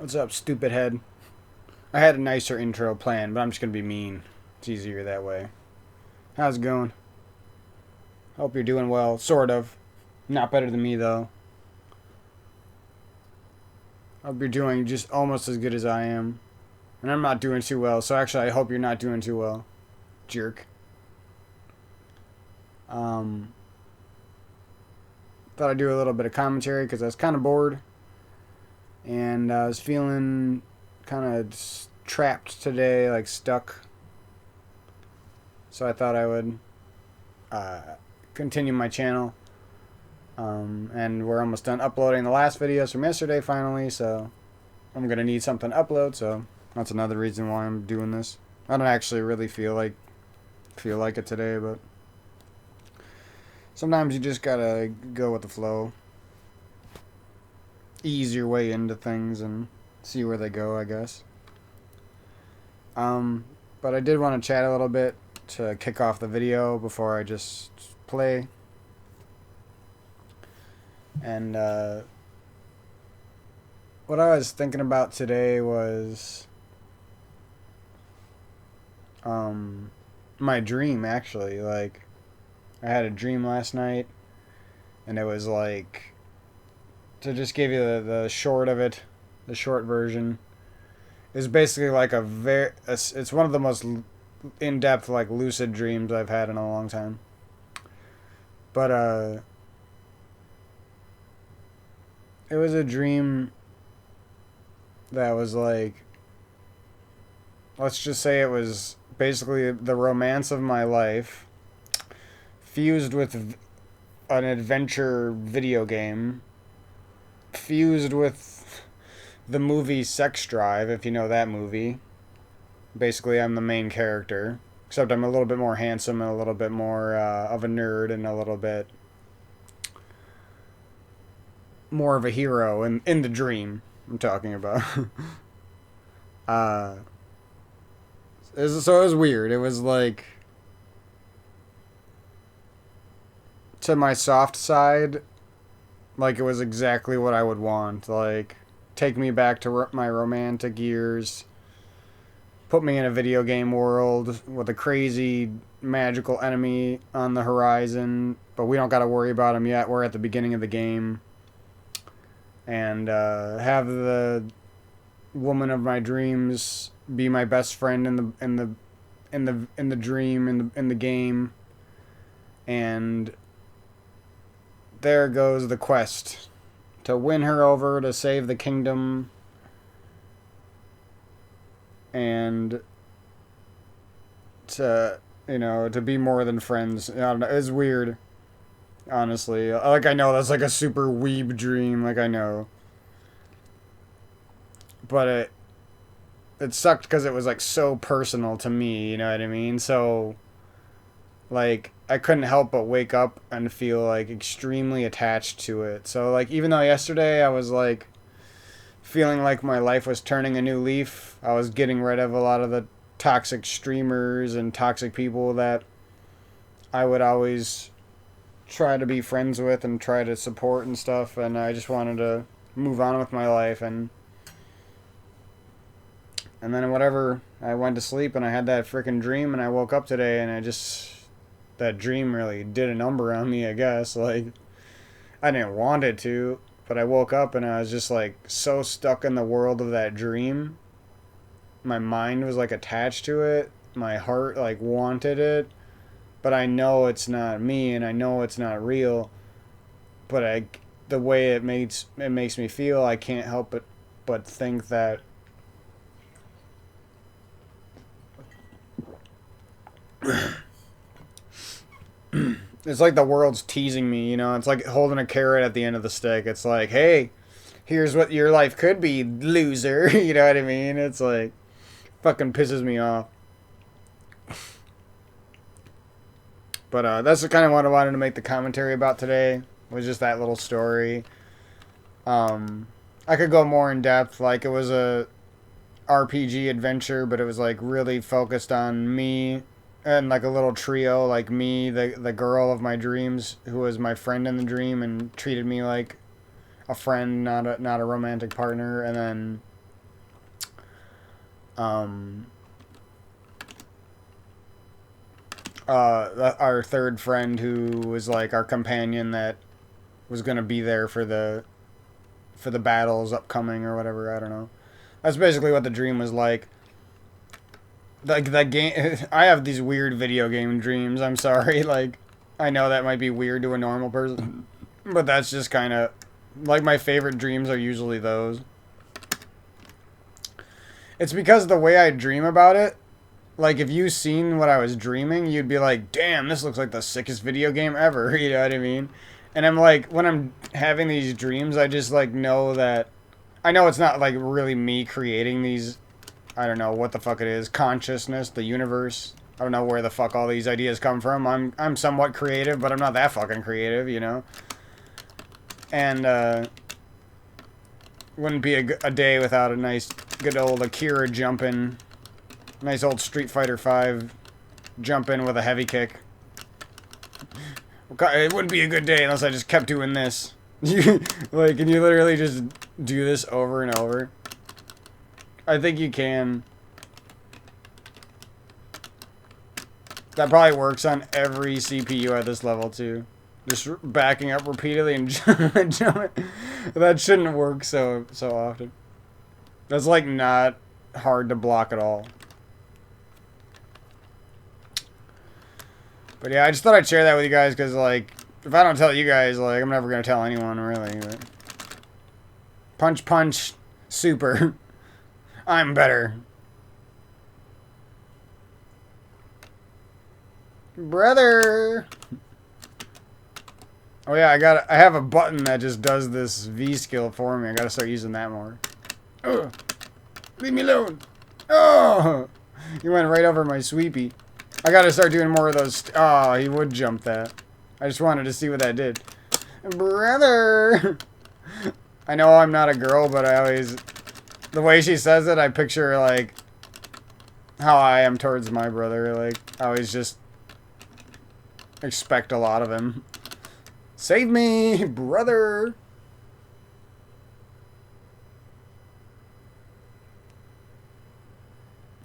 What's up, stupid head? I had a nicer intro planned, but I'm just gonna be mean. It's easier that way. How's it going? Hope you're doing well, sort of. Not better than me, though. Hope you're doing just almost as good as I am. And I'm not doing too well, so actually, I hope you're not doing too well. Jerk. Um, Thought I'd do a little bit of commentary because I was kind of bored. And I was feeling kind of trapped today, like stuck. So I thought I would uh, continue my channel. And we're almost done uploading the last videos from yesterday finally, so I'm gonna need something to upload, so that's another reason why I'm doing this. I don't actually really feel like it today, but sometimes you just gotta go with the flow. Ease your way into things and see where they go, I guess. Um, but I did want to chat a little bit to kick off the video before I just play. And what I was thinking about today was my dream, actually. Like, I had a dream last night, and it was like, to just give you the short of it, the short version, is basically like it's one of the most in-depth, like, lucid dreams I've had in a long time. But, it was a dream that was like, let's just say it was basically the romance of my life fused with an adventure video game fused with the movie Sex Drive, if you know that movie. Basically, I'm the main character, except I'm a little bit more handsome and a little bit more of a nerd and a little bit more of a hero in the dream I'm talking about. uh, so it was weird. It was like, to my soft side, like it was exactly what I would want. Like, take me back to my romantic years, put me in a video game world with a crazy magical enemy on the horizon, but we don't got to worry about him yet. We're at the beginning of the game, and have the woman of my dreams be my best friend in the dream in the game, and there goes the quest to win her over, to save the kingdom, and to, to be more than friends. I don't know. It's weird, honestly. Like, I know that's like a super weeb dream. Like, I know, but it sucked because it was like so personal to me. You know what I mean? So, like, I couldn't help but wake up and feel like extremely attached to it. So, like, even though yesterday I was like feeling like my life was turning a new leaf, I was getting rid of a lot of the toxic streamers and toxic people that I would always try to be friends with and try to support and stuff, and I just wanted to move on with my life. And then whatever, I went to sleep and I had that freaking dream, and I woke up today and that dream really did a number on me, I guess. Like, I didn't want it to, but I woke up and I was just like so stuck in the world of that dream. My mind was like attached to it. My heart like wanted it, but I know it's not me and I know it's not real. But the way it makes me feel, I can't help but think that it's like the world's teasing me. It's like holding a carrot at the end of the stick. It's like, hey, here's what your life could be, loser. You know what I mean? It's like, fucking pisses me off. But that's kind of what I wanted to make the commentary about today. Was just that little story. I could go more in depth. Like, it was a RPG adventure, but it was like really focused on me and like a little trio, like me, the girl of my dreams, who was my friend in the dream and treated me like a friend, not a romantic partner, and then Um, our third friend who was like our companion that was gonna be there for the battles upcoming or whatever. I don't know. That's basically what the dream was like. Like that game. I have these weird video game dreams. I'm sorry. Like, I know that might be weird to a normal person, but that's just kind of like my favorite dreams are usually those. It's because the way I dream about it. Like, if you seen what I was dreaming, you'd be like, damn, this looks like the sickest video game ever. You know what I mean? And I'm like, when I'm having these dreams, I just, like, know that... I know it's not, like, really me creating these... I don't know what the fuck it is. Consciousness, the universe. I don't know where the fuck all these ideas come from. I'm somewhat creative, but I'm not that fucking creative, you know? And, wouldn't be a day without a nice, good old Akira jumping... Nice old Street Fighter V jump in with a heavy kick. It wouldn't be a good day unless I just kept doing this. Like, can you literally just do this over and over? I think you can. That probably works on every CPU at this level, too. Just backing up repeatedly and jumping. That shouldn't work so often. That's, like, not hard to block at all. But yeah, I just thought I'd share that with you guys, because, like, if I don't tell you guys, like, I'm never going to tell anyone, really. But... Punch, punch, super. I'm better. Brother! Oh yeah, I have a button that just does this V skill for me. I gotta start using that more. Ugh. Leave me alone! Oh! You went right over my sweepy. I gotta start doing more of those. Oh, he would jump that. I just wanted to see what that did. Brother! I know I'm not a girl, but I always... The way she says it, I picture, like, how I am towards my brother. Like, I always just expect a lot of him. Save me, brother!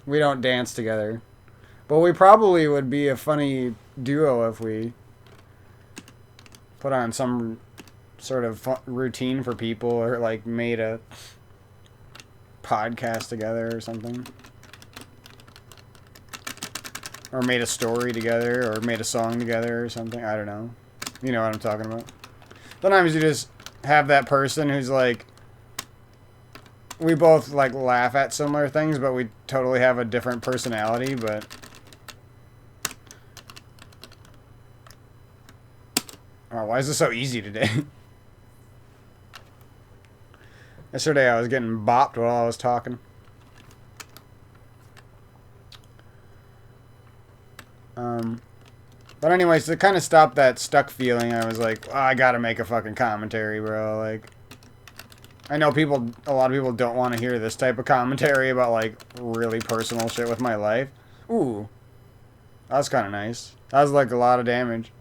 We don't dance together. But we probably would be a funny duo if we put on some sort of routine for people or, like, made a podcast together or something. Or made a story together or made a song together or something. I don't know. You know what I'm talking about. Sometimes you just have that person who's, like... We both, like, laugh at similar things, but we totally have a different personality, but... Oh, why is this so easy today? Yesterday I was getting bopped while I was talking. But anyways, to kind of stop that stuck feeling, I was like, oh, I gotta make a fucking commentary, bro. Like, I know a lot of people don't want to hear this type of commentary about, like, really personal shit with my life. Ooh. That was kind of nice. That was, like, a lot of damage.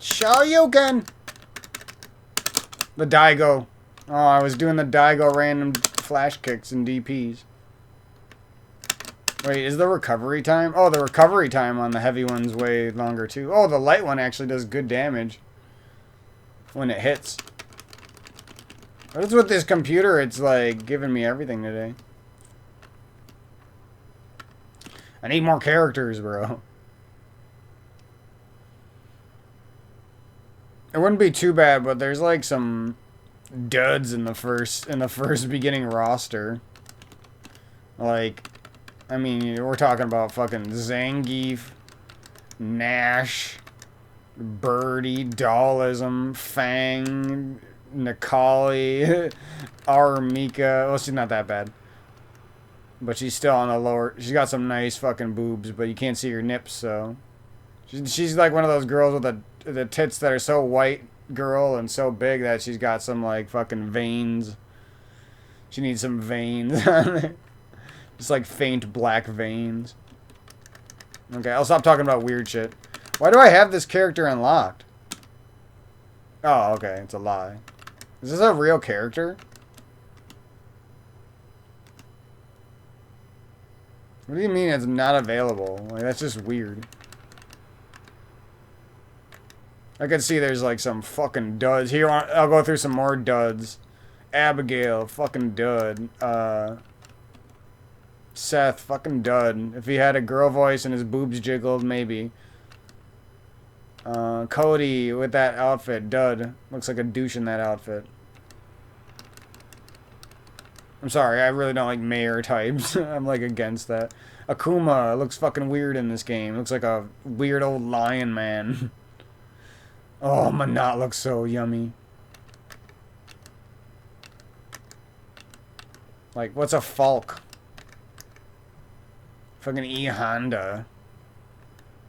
Shoryuken! The Daigo. Oh, I was doing the Daigo random flash kicks and DPs. Wait, is the recovery time? Oh, the recovery time on the heavy one's way longer, too. Oh, the light one actually does good damage when it hits. What is with this computer? It's, like, giving me everything today. I need more characters, bro. It wouldn't be too bad, but there's, like, some duds in the first beginning roster. Like, I mean, we're talking about fucking Zangief, Nash, Birdie, Dawlism, Fang, Nikali, Armika. Well, she's not that bad. But she's still on the lower... She's got some nice fucking boobs, but you can't see her nips, so... She's like one of those girls with the tits that are so white, girl, and so big that she's got some, like, fucking veins. She needs some veins on there. Just, like, faint black veins. Okay, I'll stop talking about weird shit. Why do I have this character unlocked? Oh, okay. It's a lie. Is this a real character? What do you mean it's not available? Like, that's just weird. I can see there's like some fucking duds. Here, I'll go through some more duds. Abigail, fucking dud. Seth, fucking dud. If he had a girl voice and his boobs jiggled, maybe. Cody with that outfit, dud. Looks like a douche in that outfit. I'm sorry, I really don't like mayor types. I'm like against that. Akuma looks fucking weird in this game. Looks like a weird old lion man. Oh, Manat looks so yummy. Like, what's a Falk? Fucking E Honda.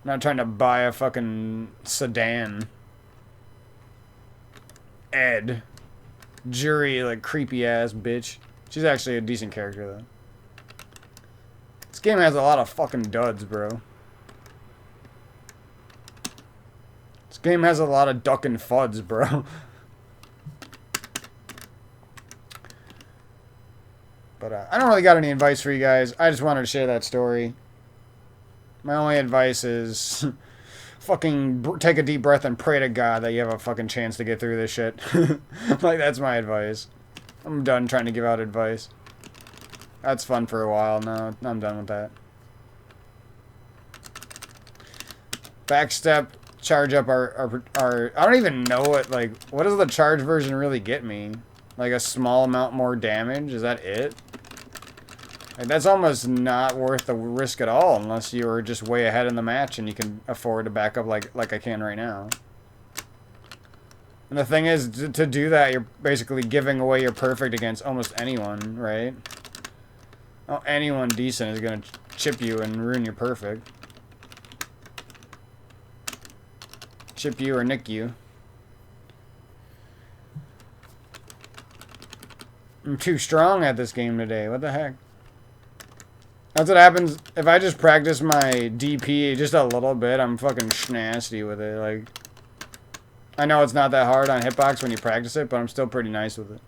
I'm not trying to buy a fucking sedan. Ed. Jury, like, creepy ass bitch. She's actually a decent character, though. This game has a lot of fucking duds, bro. This game has a lot of duck and fuds, bro. But I don't really got any advice for you guys. I just wanted to share that story. My only advice is fucking take a deep breath and pray to God that you have a fucking chance to get through this shit. Like, that's my advice. I'm done trying to give out advice. That's fun for a while now. I'm done with that. Backstep, charge up our I don't even know what does the charge version really get me? Like a small amount more damage? Is that it? Like, that's almost not worth the risk at all unless you are just way ahead in the match and you can afford to back up like I can right now. And the thing is, to do that, you're basically giving away your perfect against almost anyone, right? Oh, anyone decent is going to chip you and ruin your perfect. Chip you or nick you. I'm too strong at this game today. What the heck? That's what happens if I just practice my DP just a little bit. I'm fucking schnasty with it. Like, I know it's not that hard on Hitbox when you practice it, but I'm still pretty nice with it.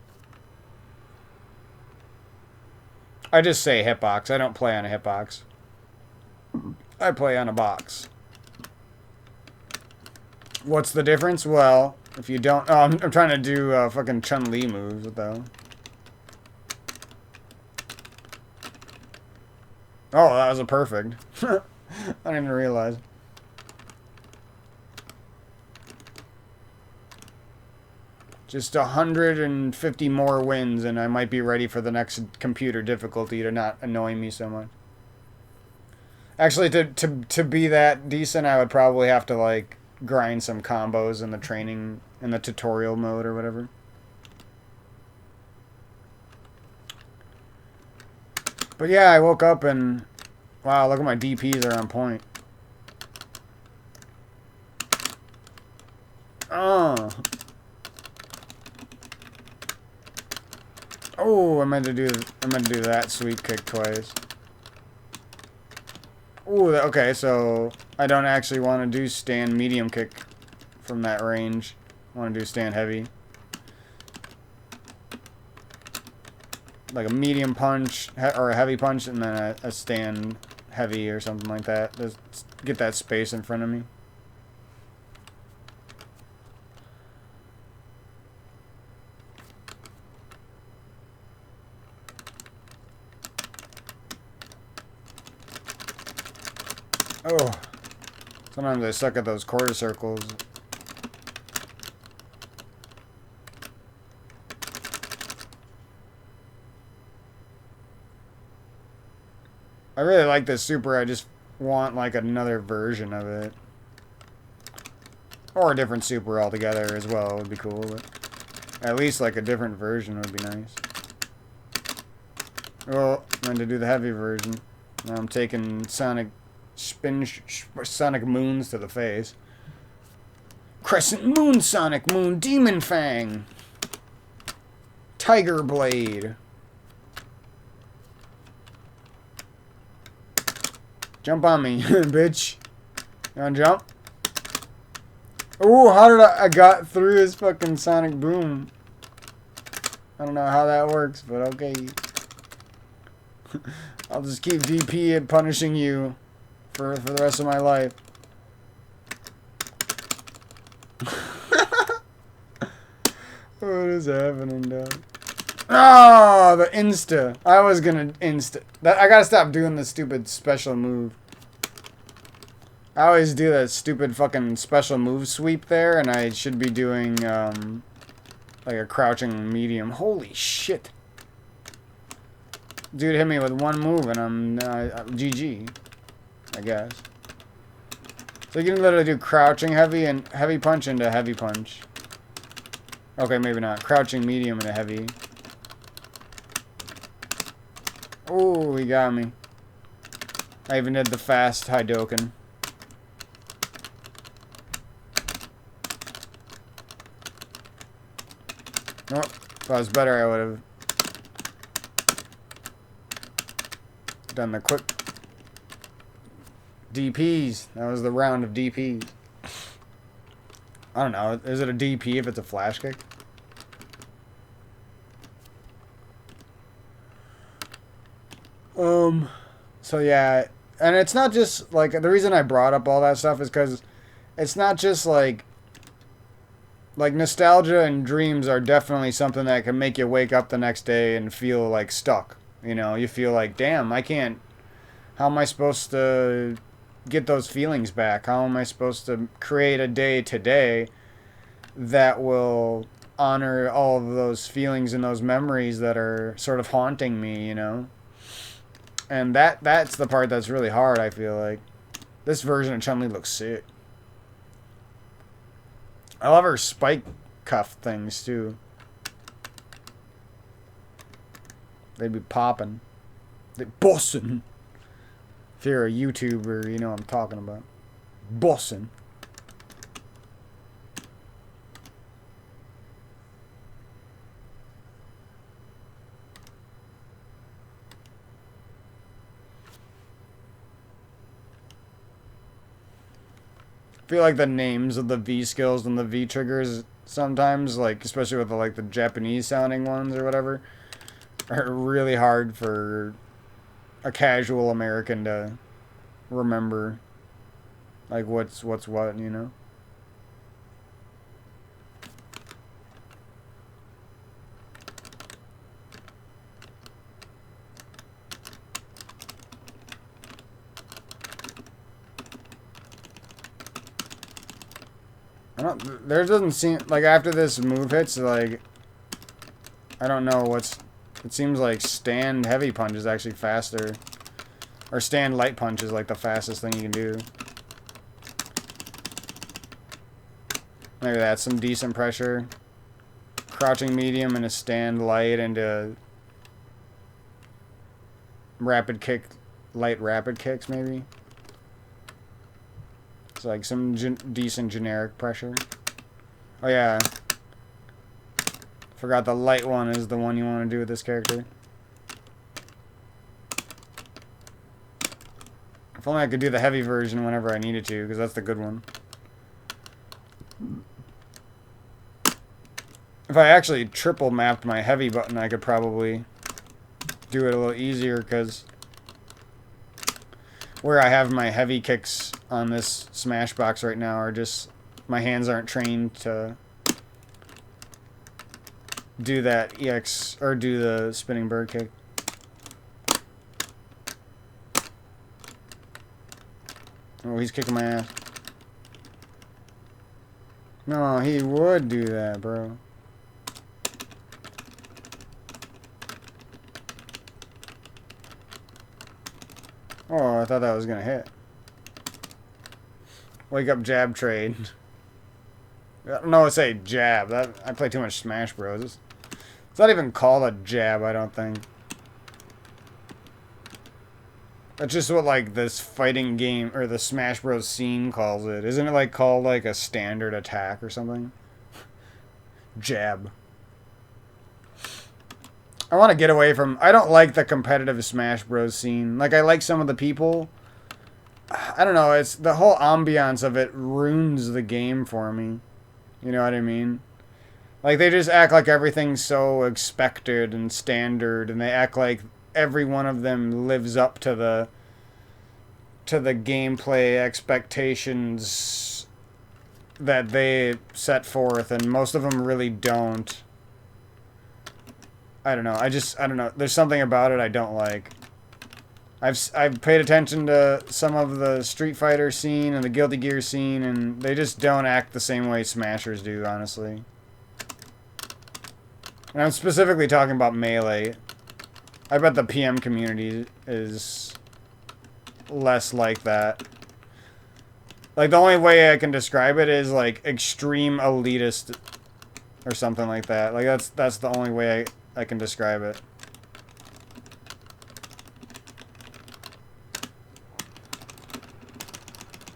I just say Hitbox. I don't play on a Hitbox. I play on a box. What's the difference? Well, if you don't... Oh, I'm trying to do fucking Chun-Li moves, though. Oh, that was a perfect. I didn't even realize. Just 150 more wins, and I might be ready for the next computer difficulty to not annoy me so much. Actually, to be that decent, I would probably have to, like, grind some combos in the training, in the tutorial mode or whatever. But yeah, I woke up and... Wow, look at my DPs are on point. Oh. Oh, I meant to do that sweep kick twice. Ooh, okay, so I don't actually want to do stand medium kick from that range. I want to do stand heavy. Like a medium punch, or a heavy punch, and then a stand heavy or something like that. Just get that space in front of me. Oh. Sometimes I suck at those quarter circles. I really like this super, I just want like another version of it. Or a different super altogether as well would be cool, but at least like a different version would be nice. Oh, I'm going to do the heavy version. Now I'm taking Sonic moons to the face. Crescent Moon Sonic Moon Demon Fang. Tiger Blade. Jump on me, bitch. You wanna jump? Ooh, how did I got through his fucking sonic boom? I don't know how that works, but okay. I'll just keep DP and punishing you for the rest of my life. What is happening, dog? Oh, the insta. I was gonna insta. I gotta stop doing the stupid special move. I always do that stupid fucking special move sweep there, and I should be doing, like a crouching medium. Holy shit. Dude hit me with one move, and I'm GG, I guess. So you can literally do crouching heavy and heavy punch into heavy punch. Okay, maybe not. Crouching medium into heavy. Ooh, he got me. I even did the fast Hadouken. Oh, if I was better, I would have done the quick DPs. That was the round of DPs. I don't know. Is it a DP if it's a flash kick? So yeah, and it's not just like the reason I brought up all that stuff is because it's not just like nostalgia and dreams are definitely something that can make you wake up the next day and feel like stuck. You know, you feel like, damn, I can't. How am I supposed to get those feelings back? How am I supposed to create a day today that will honor all of those feelings and those memories that are sort of haunting me, you know? And that's the part that's really hard, I feel like. This version of Chun-Li looks sick. I love her spike cuff things, too. They'd be popping. They bussin'. If you're a YouTuber, you know what I'm talking about. Bussin'. I feel like the names of the V skills and the V triggers sometimes, like especially with the Japanese sounding ones or whatever, are really hard for a casual American to remember. Like what's what, you know? There doesn't seem like after this move hits, like I don't know what's. It seems like stand heavy punch is actually faster, or stand light punch is like the fastest thing you can do. Maybe that's some decent pressure. Crouching medium and a stand light into rapid kick, light rapid kicks maybe. It's like some decent generic pressure. Oh yeah. Forgot the light one is the one you want to do with this character. If only I could do the heavy version whenever I needed to, because that's the good one. If I actually triple mapped my heavy button, I could probably do it a little easier, because where I have my heavy kicks on this Smashbox right now are just, my hands aren't trained to do that EX, or do the spinning bird kick. Oh, he's kicking my ass. No, he would do that, bro. Oh, I thought that was gonna hit. Wake up jab trade. I don't know what to say jab. That I play too much Smash Bros. It's not even called a jab, I don't think. That's just what like this fighting game or the Smash Bros scene calls it. Isn't it like called like a standard attack or something? Jab. I want to get away from... I don't like the competitive Smash Bros scene. Like, I like some of the people, I don't know. It's the whole ambiance of it ruins the game for me. You know what I mean? Like they just act like everything's so expected and standard, and they act like every one of them lives up to the gameplay expectations that they set forth, and most of them really don't. I don't know. I don't know. There's something about it I don't like. I've paid attention to some of the Street Fighter scene and the Guilty Gear scene, and they just don't act the same way Smashers do, honestly. And I'm specifically talking about Melee. I bet the PM community is less like that. Like, the only way I can describe it is, like, extreme elitist or something like that. Like, that's the only way I can describe it.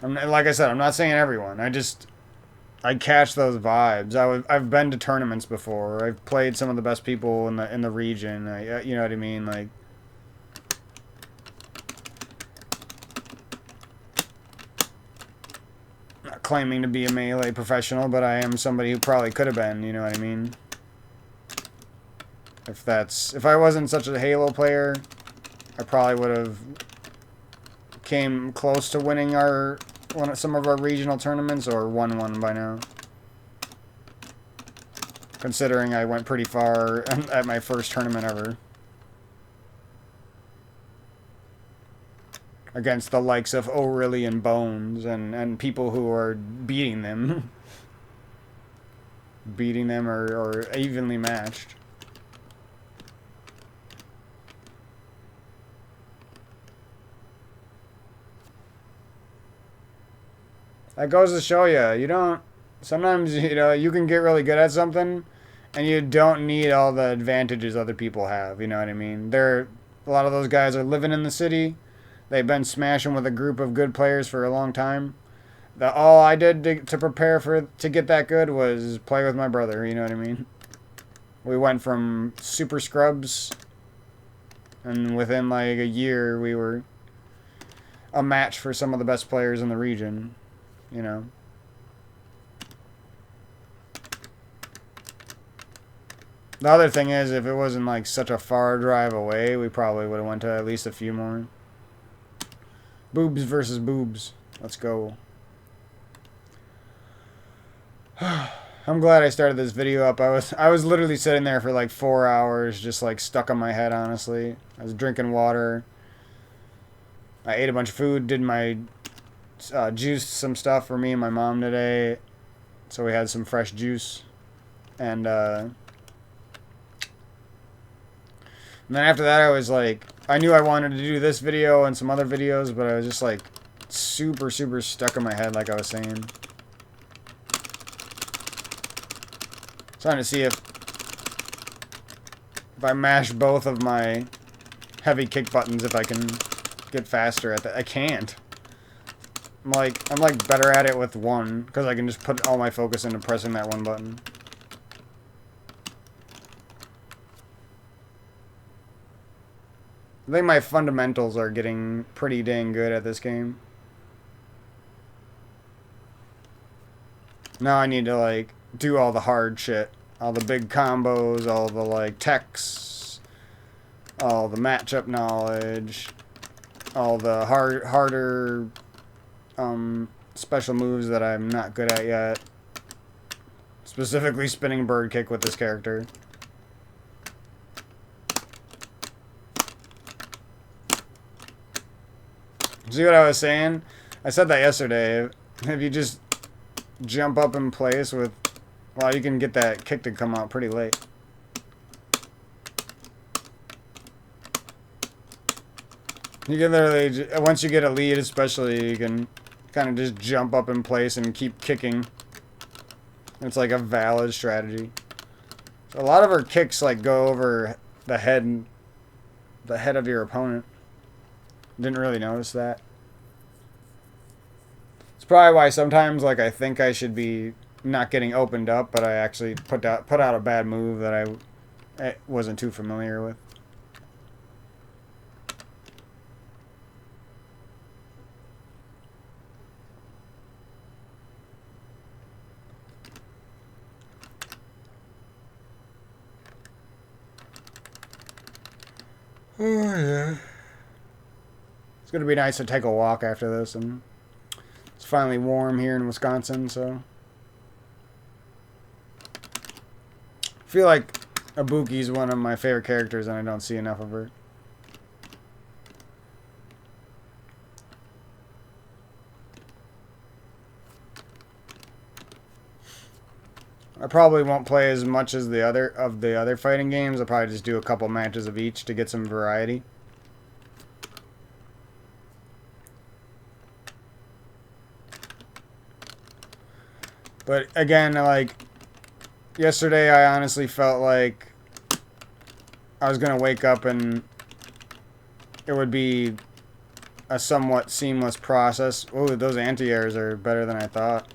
Like I said, I'm not saying everyone. I catch those vibes. I've been to tournaments before. I've played some of the best people in the region. You know what I mean? Like, not claiming to be a Melee professional, but I am somebody who probably could have been. You know what I mean? If I wasn't such a Halo player, I probably would have came close to winning some of our regional tournaments, or won one by now. Considering I went pretty far at my first tournament ever. Against the likes of O'Reilly and Bones and people who are beating them. Beating them or evenly matched. That goes to show you don't... Sometimes, you can get really good at something, and you don't need all the advantages other people have, you know what I mean? A lot of those guys are living in the city. They've been smashing with a group of good players for a long time. All I did to prepare to get that good was play with my brother, you know what I mean? We went from super scrubs, and within like a year, we were a match for some of the best players in the region. You know. The other thing is, if it wasn't like such a far drive away, we probably would have went to at least a few more. Boobs versus boobs. Let's go. I'm glad I started this video up. I was literally sitting there for like 4 hours, just like stuck on my head, honestly. I was drinking water. I ate a bunch of food, did my juiced some stuff for me and my mom today, so we had some fresh juice, and then after that I was like, I knew I wanted to do this video and some other videos, but I was just like super stuck in my head, like I was saying. Trying to see if I mash both of my heavy kick buttons, if I can get faster at that. I can't. I'm like better at it with one, because I can just put all my focus into pressing that one button. I think my fundamentals are getting pretty dang good at this game. Now I need to like do all the hard shit. All the big combos, all the like techs, all the matchup knowledge, all the harder special moves that I'm not good at yet. Specifically spinning bird kick with this character. See what I was saying? I said that yesterday. If you just jump up in place with... Well, you can get that kick to come out pretty late. You can literally... Once you get a lead especially, you can kind of just jump up in place and keep kicking. It's like a valid strategy. So a lot of her kicks like go over the head of your opponent. Didn't really notice that. It's probably why sometimes like I think I should be not getting opened up, but I actually put out a bad move that I wasn't too familiar with. Oh, yeah. It's going to be nice to take a walk after this, and it's finally warm here in Wisconsin, so I feel like Ibuki's one of my favorite characters, and I don't see enough of her. I probably won't play as much as the other fighting games. I'll probably just do a couple matches of each to get some variety. But again, like yesterday, I honestly felt like I was gonna wake up and it would be a somewhat seamless process. Oh, those anti-airs are better than I thought.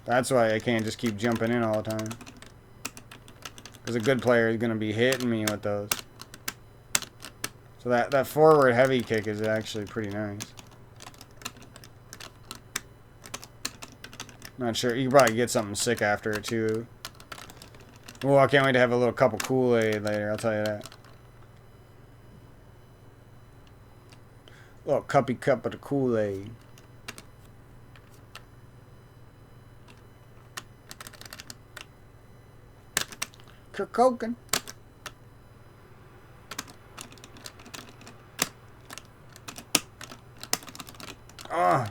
That's why I can't just keep jumping in all the time. Because a good player is going to be hitting me with those. So that forward heavy kick is actually pretty nice. Not sure. You can probably get something sick after it, too. Oh, I can't wait to have a little cup of Kool-Aid later, I'll tell you that. Little cuppy cup of the Kool-Aid. Kirkoken. Ugh.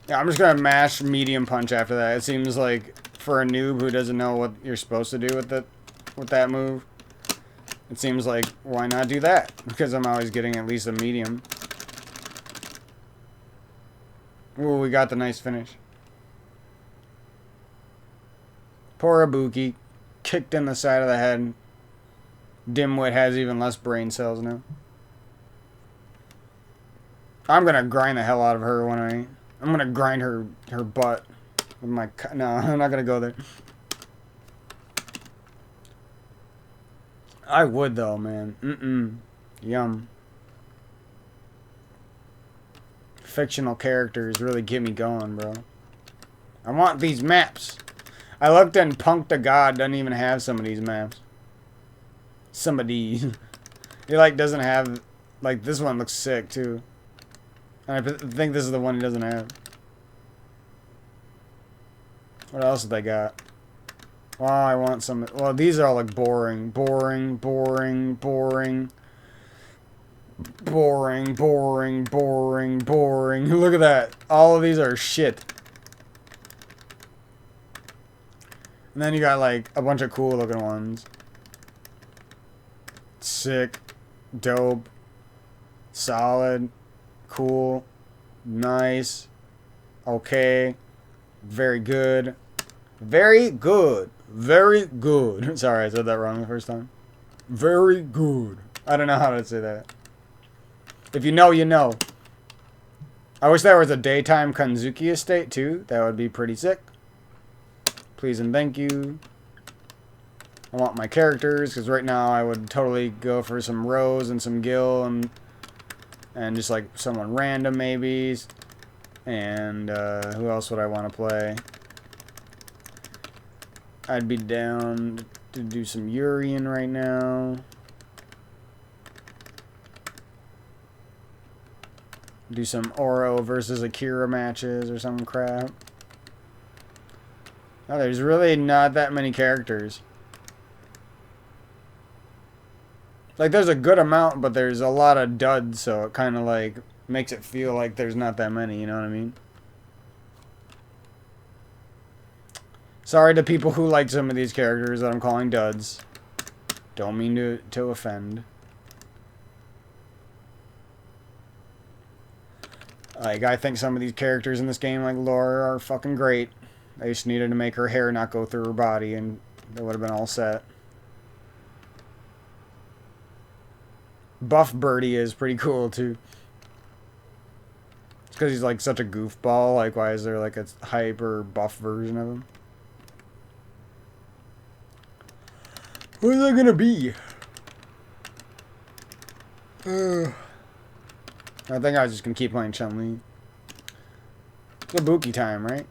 Yeah, I'm just gonna mash medium punch after that. It seems like for a noob who doesn't know what you're supposed to do with that move, it seems like why not do that? Because I'm always getting at least a medium. Ooh, we got the nice finish. Poor Ibuki. Kicked in the side of the head. Dimwit has even less brain cells now. I'm gonna grind the hell out of her when I'm gonna grind her butt with my... No, I'm not gonna go there. I would though, man. Yum. Fictional characters really get me going, bro. I want these maps. I looked and Punk to God doesn't even have some of these maps. Some of these. He like doesn't have... Like this one looks sick too. And I think this is the one he doesn't have. What else have they got? Well, I want some... Well, these are all like boring. Boring, boring, boring. Boring, boring, boring, boring. Look at that. All of these are shit. And then you got like a bunch of cool looking ones. Sick. Dope. Solid. Cool. Nice. Okay. Very good. Very good. Very good. Sorry, I said that wrong the first time. Very good. I don't know how to say that. If you know, you know. I wish there was a daytime Kanzuki estate too. That would be pretty sick. Please and thank you. I want my characters, because right now I would totally go for some Rose and some Gil and just like someone random maybe. And who else would I want to play? I'd be down to do some Urien right now. Do some Oro versus Akira matches or some crap. Oh, there's really not that many characters. Like, there's a good amount, but there's a lot of duds, so it kind of, like, makes it feel like there's not that many, you know what I mean? Sorry to people who like some of these characters that I'm calling duds. Don't mean to offend. Like, I think some of these characters in this game, like Laura, are fucking great. They just needed to make her hair not go through her body, and it would have been all set. Buff Birdie is pretty cool, too. It's because he's, like, such a goofball. Like, why is there, like, a hyper buff version of him? Who's that gonna be? I think I was just gonna keep playing Chun-Li. It's Ibuki time, right?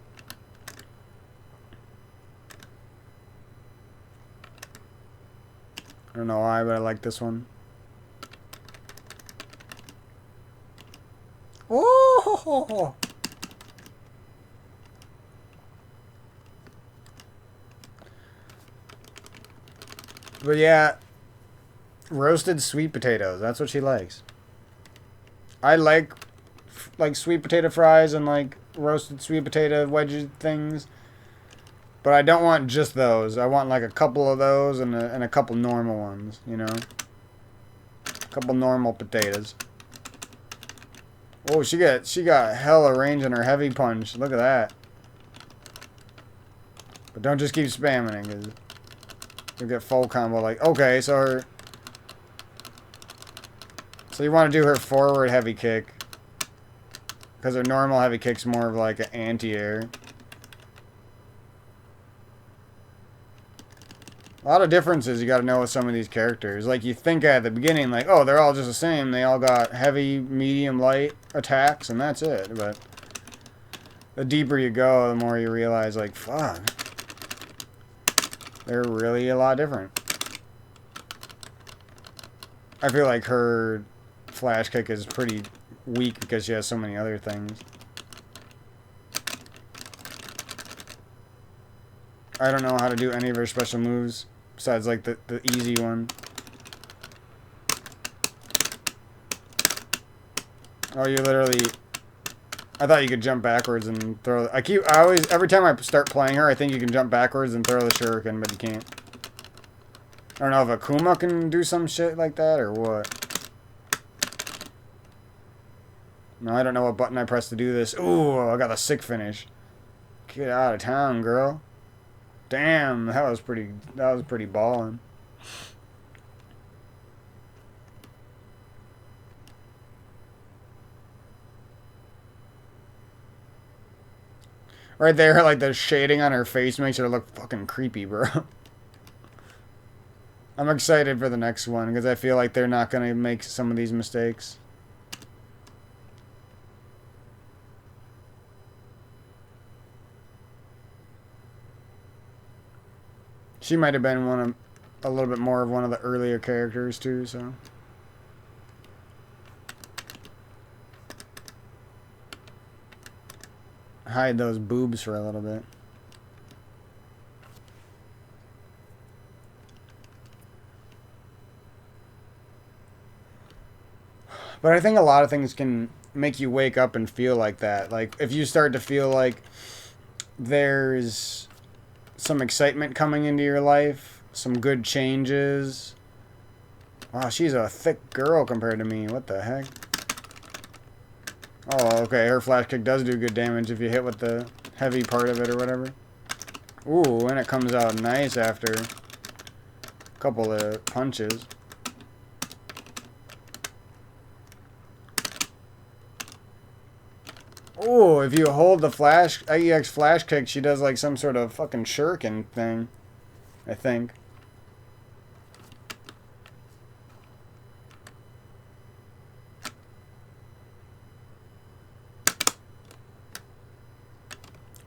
don't know why, but I like this one. Oh! But yeah, roasted sweet potatoes. That's what she likes. I like sweet potato fries and like roasted sweet potato wedge things. But I don't want just those. I want like a couple of those and a couple normal ones, you know? A couple normal potatoes. Oh, she got hella range in her heavy punch. Look at that. But don't just keep spamming it, because you'll get full combo. Like, okay, so you want to do her forward heavy kick. Because her normal heavy kick's more of like an anti-air. A lot of differences you got to know with some of these characters. Like, you think at the beginning, like, oh, they're all just the same. They all got heavy, medium, light attacks, and that's it. But the deeper you go, the more you realize, like, fuck. They're really a lot different. I feel like her flash kick is pretty weak because she has so many other things. I don't know how to do any of her special moves besides like the easy one. Oh, you literally... I thought you could jump backwards and throw... every time I start playing her, I think you can jump backwards and throw the shuriken, but you can't. I don't know if Akuma can do some shit like that or what. No, I don't know what button I pressed to do this. Ooh, I got the sick finish. Get out of town, girl. Damn, that was pretty ballin'. Right there, like the shading on her face makes her look fucking creepy, bro. I'm excited for the next one because I feel like they're not going to make some of these mistakes. She might have been a little bit more of one of the earlier characters too, so. Hide those boobs for a little bit. But I think a lot of things can make you wake up and feel like that. Like, if you start to feel like there's some excitement coming into your life, some good changes. Wow, she's a thick girl compared to me. What the heck? Oh, okay, her flash kick does do good damage if you hit with the heavy part of it or whatever. Ooh, and it comes out nice after a couple of punches. Ooh, if you hold the IEX flash kick, she does like some sort of fucking shuriken thing, I think.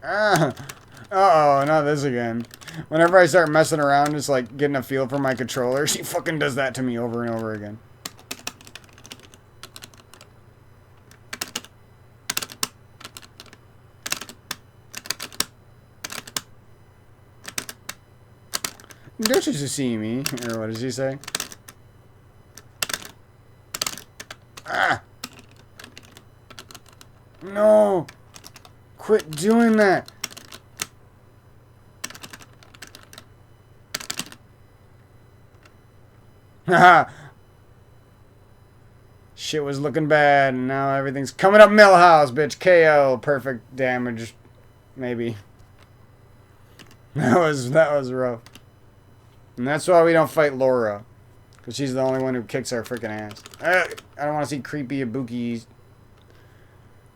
Ah! Uh-oh, not this again. Whenever I start messing around, just like getting a feel for my controller, she fucking does that to me over and over again. Don't you see me? Or what does he say? Ah! No! Quit doing that! Haha! Shit was looking bad, and now everything's coming up Millhouse, bitch. KO. Perfect damage. Maybe. That was rough. And that's why we don't fight Laura. Because she's the only one who kicks our freaking ass. I don't want to see creepy Ibuki.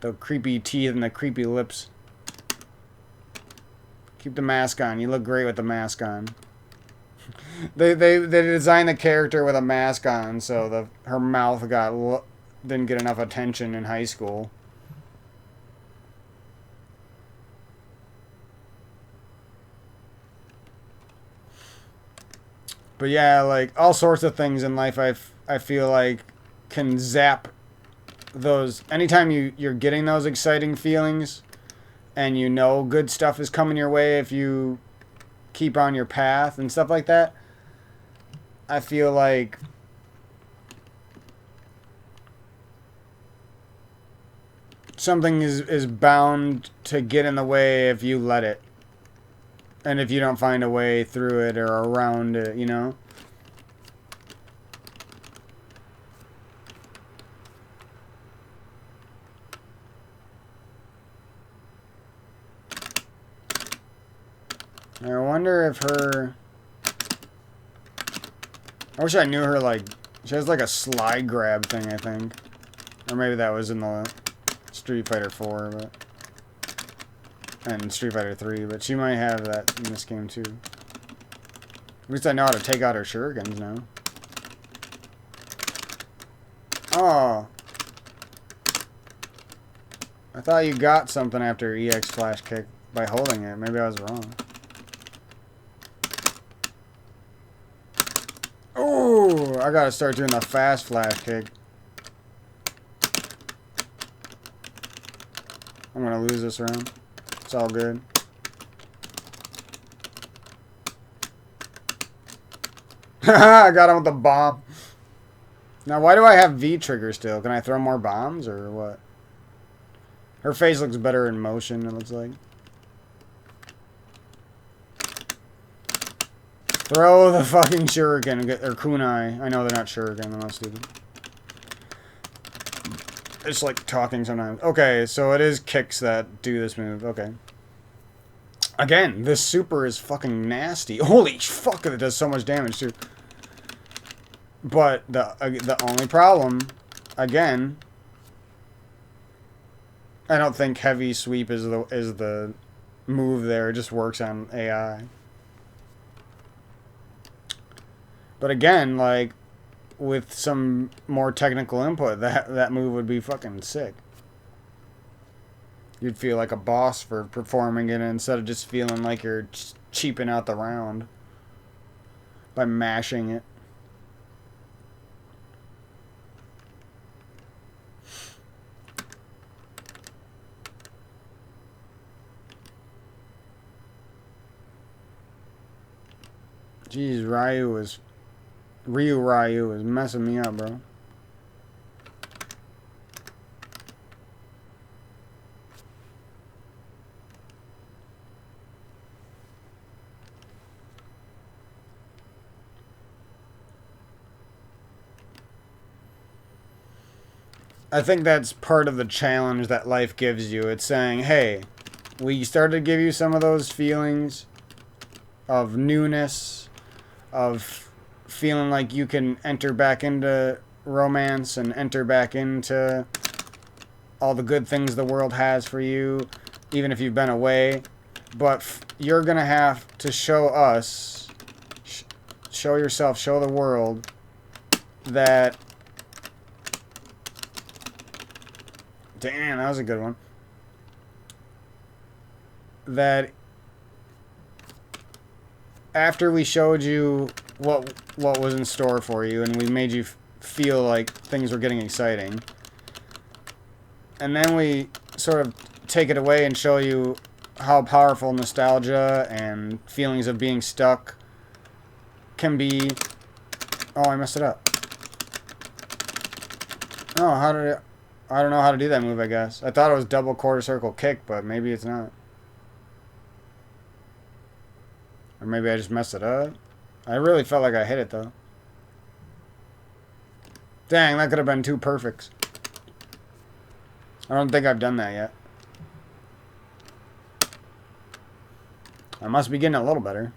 The creepy teeth and the creepy lips. Keep the mask on. You look great with the mask on. They designed the character with a mask on, so her mouth didn't get enough attention in high school. But yeah, like all sorts of things in life, I feel like can zap those. Anytime you're getting those exciting feelings, and you know good stuff is coming your way if you keep on your path and stuff like that. I feel like something is bound to get in the way if you let it. And if you don't find a way through it or around it, you know? I wonder if her... I wish I knew her, like... She has, like, a slide grab thing, I think. Or maybe that was in the Street Fighter 4, but... And Street Fighter 3, but she might have that in this game, too. At least I know how to take out her shurikens now. Oh. I thought you got something after EX Flash Kick by holding it. Maybe I was wrong. Oh, I gotta start doing the fast Flash Kick. I'm gonna lose this round. It's all good. I got him with the bomb. Now, why do I have V trigger still? Can I throw more bombs or what? Her face looks better in motion, it looks like. Throw the fucking shuriken, or kunai. I know they're not shuriken, I'm not stupid. It's like talking sometimes. Okay, so it is kicks that do this move. Okay. Again, this super is fucking nasty. Holy fuck, it does so much damage too. But the only problem, again, I don't think heavy sweep is the move there. It just works on AI. But again, like with some more technical input, that move would be fucking sick. You'd feel like a boss for performing it instead of just feeling like you're cheaping out the round by mashing it. Jeez, Ryu is messing me up, bro. I think that's part of the challenge that life gives you. It's saying, hey, we started to give you some of those feelings of newness, of feeling like you can enter back into romance and enter back into all the good things the world has for you, even if you've been away. But you're going to have to show us, show yourself, show the world that... Damn, that was a good one. That after we showed you what was in store for you and we made you feel like things were getting exciting, and then we sort of take it away and show you how powerful nostalgia and feelings of being stuck can be. Oh, I messed it up. Oh, how did it... I don't know how to do that move, I guess. I thought it was double quarter circle kick, but maybe it's not. Or maybe I just messed it up. I really felt like I hit it, though. Dang, that could have been two perfects. I don't think I've done that yet. I must be getting a little better.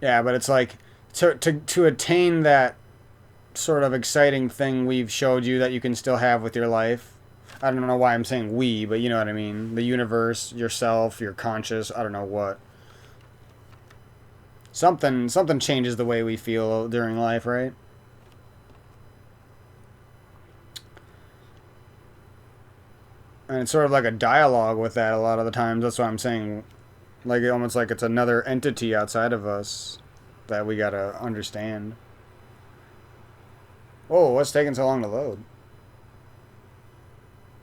Yeah, but it's like, to attain that sort of exciting thing we've showed you that you can still have with your life. I don't know why I'm saying we, but you know what I mean. The universe, yourself, your conscious, I don't know what. Something changes the way we feel during life, right? And it's sort of like a dialogue with that a lot of the times. That's why I'm saying Like, almost like it's another entity outside of us that we gotta understand. Whoa, what's taking so long to load?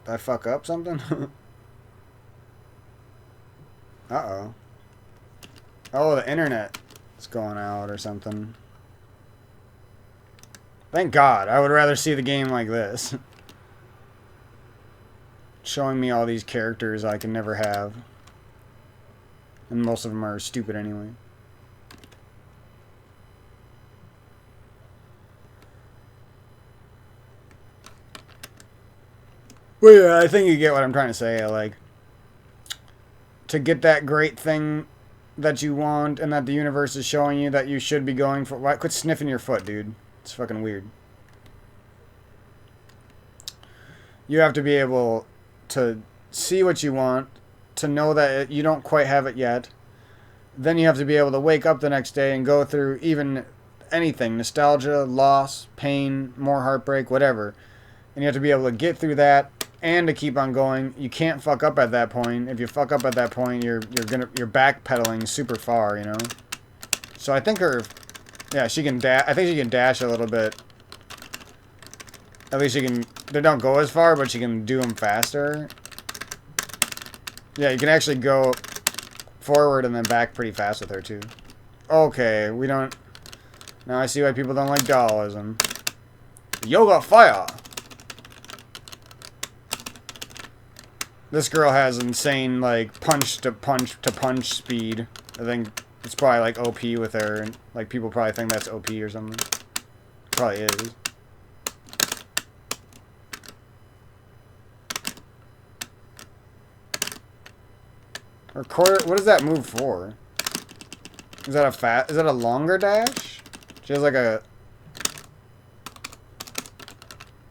Did I fuck up something? Uh-oh. Oh, the internet is going out or something. Thank God. I would rather see the game like this. Showing me all these characters I can never have. And most of them are stupid anyway. Well, yeah, I think you get what I'm trying to say. Like, to get that great thing that you want and that the universe is showing you that you should be going for. Why? Quit sniffing your foot, dude. It's fucking weird. You have to be able to see what you want, to know that you don't quite have it yet. Then you have to be able to wake up the next day and go through even anything, nostalgia, loss, pain, more heartbreak, whatever. And you have to be able to get through that and to keep on going. You can't fuck up at that point. If you fuck up at that point, you're backpedaling super far, you know. So I think yeah, she can dash. I think she can dash a little bit. At least she can. They don't go as far, but she can do them faster. Yeah, you can actually go forward and then back pretty fast with her too. Okay, we don't. Now I see why people don't like Dualism. Yoga fire. This girl has insane, like, punch to punch speed. I think it's probably, like, OP with her. And, like, people probably think that's OP or something. Probably is. Or quarter... What is that move for? Is that a longer dash? She has, like, a...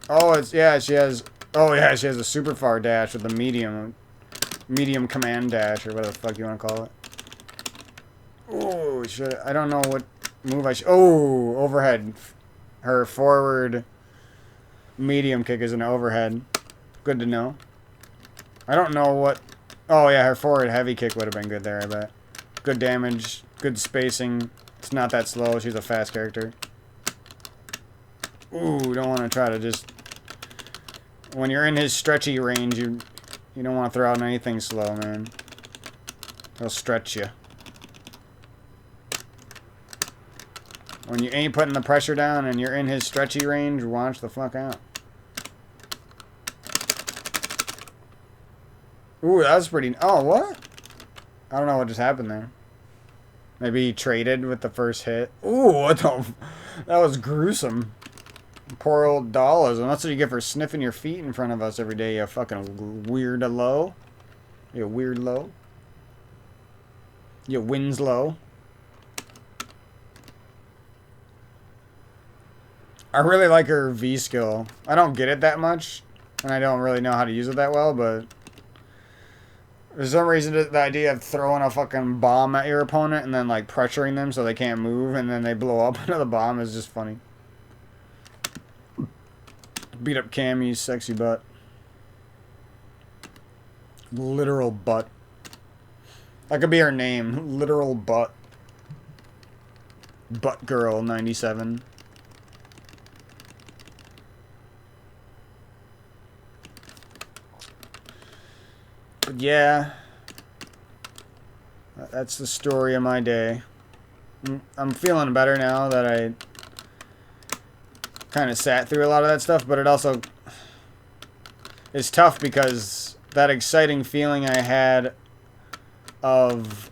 Oh, it's... Yeah, she has... Oh, yeah, she has a super far dash with a medium command dash, or whatever the fuck you want to call it. Oh, shit. I don't know what move I should... Oh, overhead. Her forward medium kick is an overhead. Good to know. I don't know what... Oh, yeah, her forward heavy kick would have been good there, I bet. Good damage, good spacing. It's not that slow. She's a fast character. Ooh, don't want to try to just... When you're in his stretchy range, you don't want to throw out anything slow, man. He'll stretch you. When you ain't putting the pressure down and you're in his stretchy range, watch the fuck out. Ooh, that was pretty... Oh, what? I don't know what just happened there. Maybe he traded with the first hit. Ooh, what the... That was gruesome. Poor old Dualism. That's what you get for sniffing your feet in front of us every day, you fucking weirdo. You weird low. You Winslow. I really like her V skill. I don't get it that much, and I don't really know how to use it that well, but... For some reason, the idea of throwing a fucking bomb at your opponent and then, like, pressuring them so they can't move and then they blow up into the bomb is just funny. Beat up Cammy's sexy butt. Literal butt. That could be her name. Literal butt. Butt Girl 97. But yeah. That's the story of my day. I'm feeling better now that I kind of sat through a lot of that stuff, but it also is tough because that exciting feeling I had of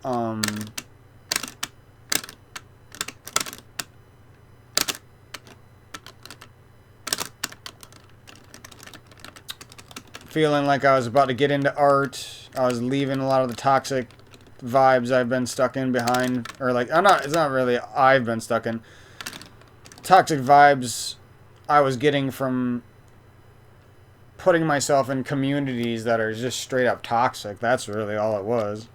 feeling like I was about to get into art. I was leaving a lot of the toxic vibes I've been stuck in behind, or like it's not really I've been stuck in. Toxic vibes I was getting from putting myself in communities that are just straight up toxic. That's really all it was.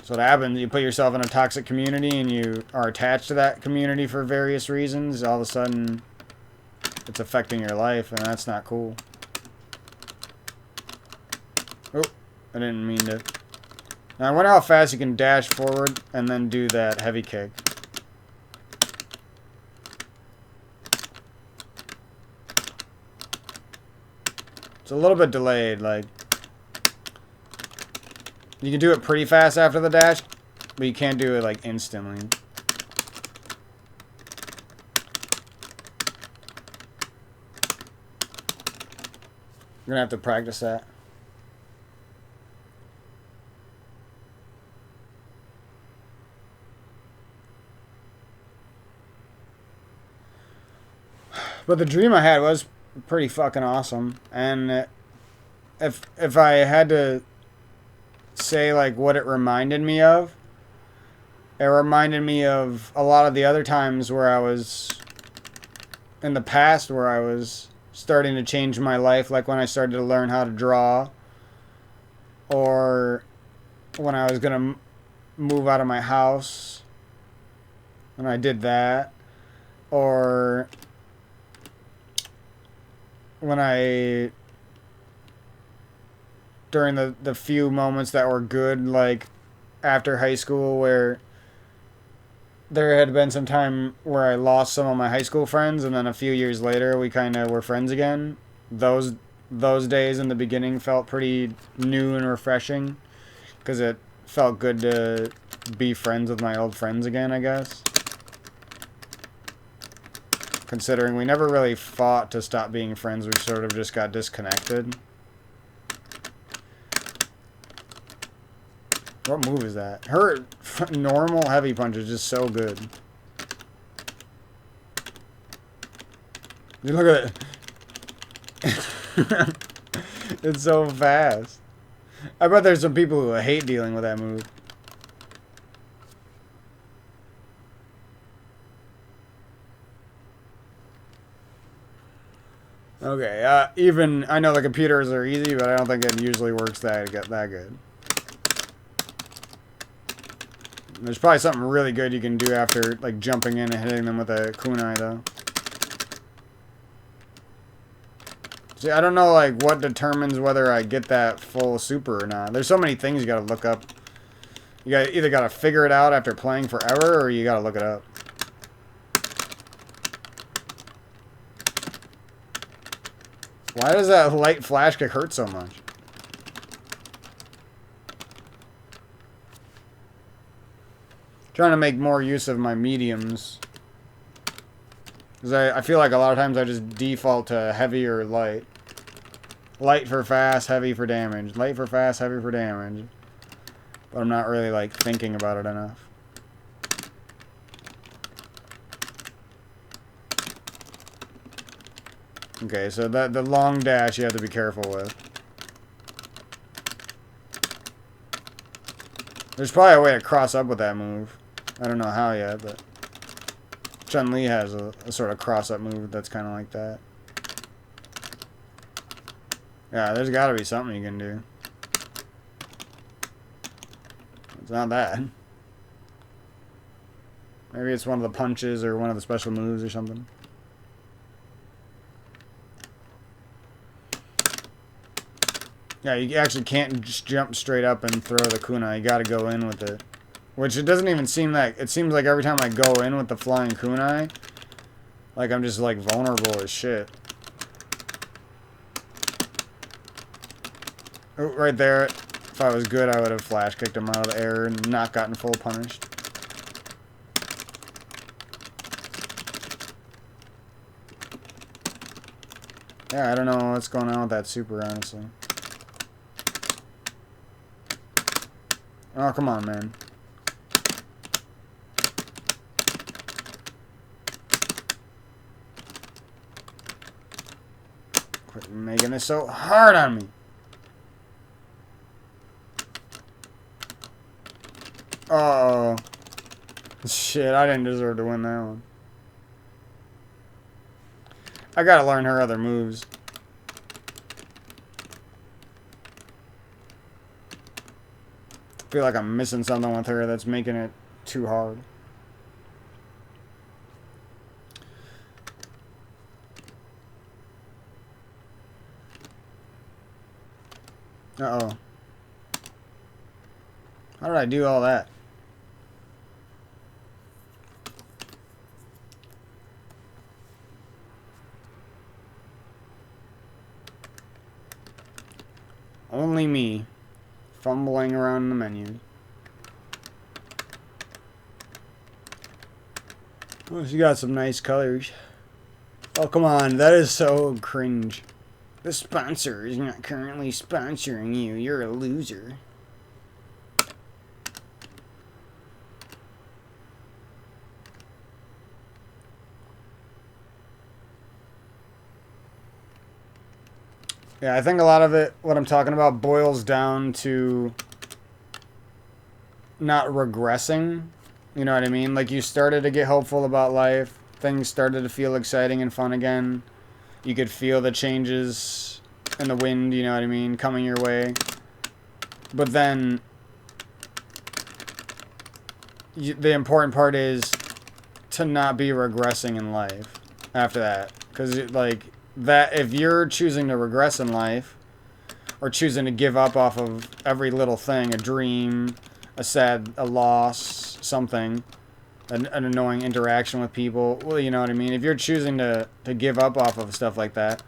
So what happens, you put yourself in a toxic community and you are attached to that community for various reasons. All of a sudden, it's affecting your life, and that's not cool. Oh, I didn't mean to. Now I wonder how fast you can dash forward and then do that heavy kick. It's a little bit delayed, like. You can do it pretty fast after the dash, but you can't do it like instantly. You're gonna have to practice that. But the dream I had was pretty fucking awesome, and if I had to say like what it reminded me of, it reminded me of a lot of the other times where I was in the past where I was starting to change my life, like when I started to learn how to draw, or when I was gonna move out of my house, and I did that, or when I during the few moments that were good, like after high school, where there had been some time where I lost some of my high school friends, and then a few years later we kind of were friends again. Those days in the beginning felt pretty new and refreshing, because it felt good to be friends with my old friends again, I guess. Considering we never really fought to stop being friends, we sort of just got disconnected. What move is that? Her normal heavy punch is just so good. You look at it. It's so fast. I bet there's some people who hate dealing with that move. Okay, even I know the computers are easy, but I don't think it usually works that good. There's probably something really good you can do after like jumping in and hitting them with a kunai, though. See, I don't know like what determines whether I get that full super or not. There's so many things you gotta look up. You either gotta figure it out after playing forever, or you gotta look it up. Why does that light flash kick hurt so much? Trying to make more use of my mediums. Because I feel like a lot of times I just default to heavy or light. Light for fast, heavy for damage. Light for fast, heavy for damage. But I'm not really like thinking about it enough. Okay, so the long dash you have to be careful with. There's probably a way to cross up with that move. I don't know how yet, but Chun-Li has a sort of cross-up move that's kind of like that. Yeah, there's got to be something you can do. It's not that. Maybe it's one of the punches or one of the special moves or something. Yeah, you actually can't just jump straight up and throw the kunai. You got to go in with it. Which it doesn't even seem like... It seems like every time I go in with the flying kunai, like I'm just like vulnerable as shit. Oh, right there. If I was good, I would have flash kicked him out of the air and not gotten full punished. Yeah, I don't know what's going on with that super, honestly. Oh, come on, man. Quit making this so hard on me. Oh. Shit, I didn't deserve to win that one. I gotta learn her other moves. I feel like I'm missing something with her that's making it too hard. Uh-oh. How did I do all that? Only me. Fumbling around the menu. Oh, she got some nice colors. Oh, come on. That is so cringe. The sponsor is not currently sponsoring you. You're a loser. Yeah, I think a lot of it, what I'm talking about, boils down to not regressing. You know what I mean? Like, you started to get hopeful about life. Things started to feel exciting and fun again. You could feel the changes in the wind, you know what I mean, coming your way. But then, the important part is to not be regressing in life after that. Because, like, that, if you're choosing to regress in life, or choosing to give up off of every little thing, a dream, a loss, something, an annoying interaction with people, well, you know what I mean? If you're choosing to give up off of stuff like that,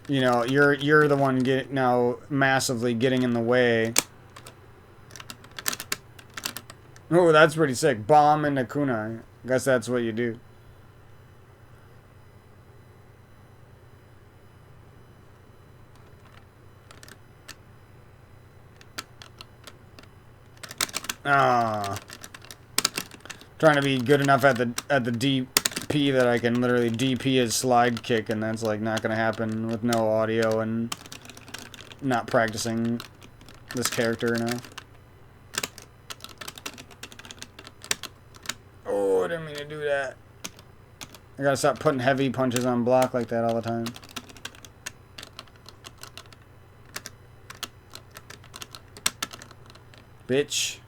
you know, you're the one now massively getting in the way. Oh, that's pretty sick. Bomb into kunai. Guess that's what you do. Ah, trying to be good enough at the DP that I can literally DP his slide kick, and that's like not gonna happen with no audio and not practicing this character enough. Oh, I didn't mean to do that. I gotta stop putting heavy punches on block like that all the time. Bitch.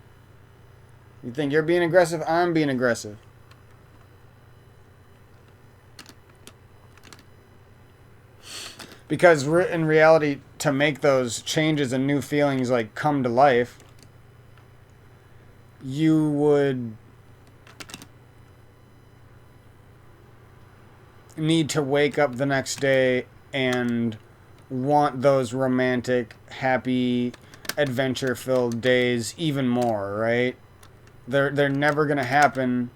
You think you're being aggressive? I'm being aggressive. Because in reality, to make those changes and new feelings like come to life, you would need to wake up the next day and want those romantic, happy, adventure-filled days even more, right? They're never going to happen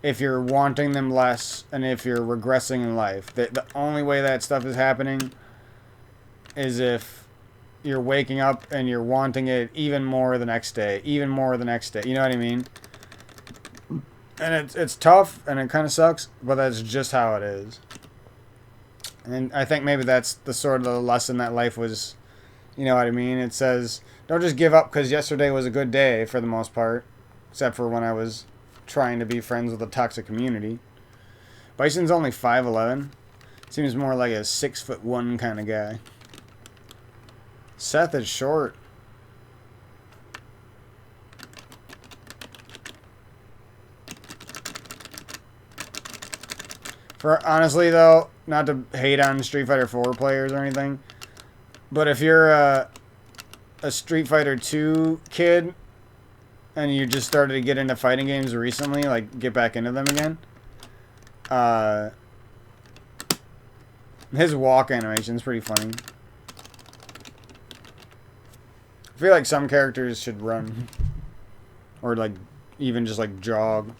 if you're wanting them less and if you're regressing in life. The only way that stuff is happening is if you're waking up and you're wanting it even more the next day, even more the next day. You know what I mean? And it's tough and it kind of sucks, but that's just how it is. And I think maybe that's the sort of the lesson that life was, you know what I mean? It says, don't just give up because yesterday was a good day for the most part. Except for when I was trying to be friends with a toxic community. Bison's only 5'11". Seems more like a 6'1" kind of guy. Seth is short. For honestly though, not to hate on Street Fighter 4 players or anything, but if you're a Street Fighter 2 kid and you just started to get into fighting games recently, like get back into them again, his walk animation is pretty funny. I feel like some characters should run. Or like, even just like jog.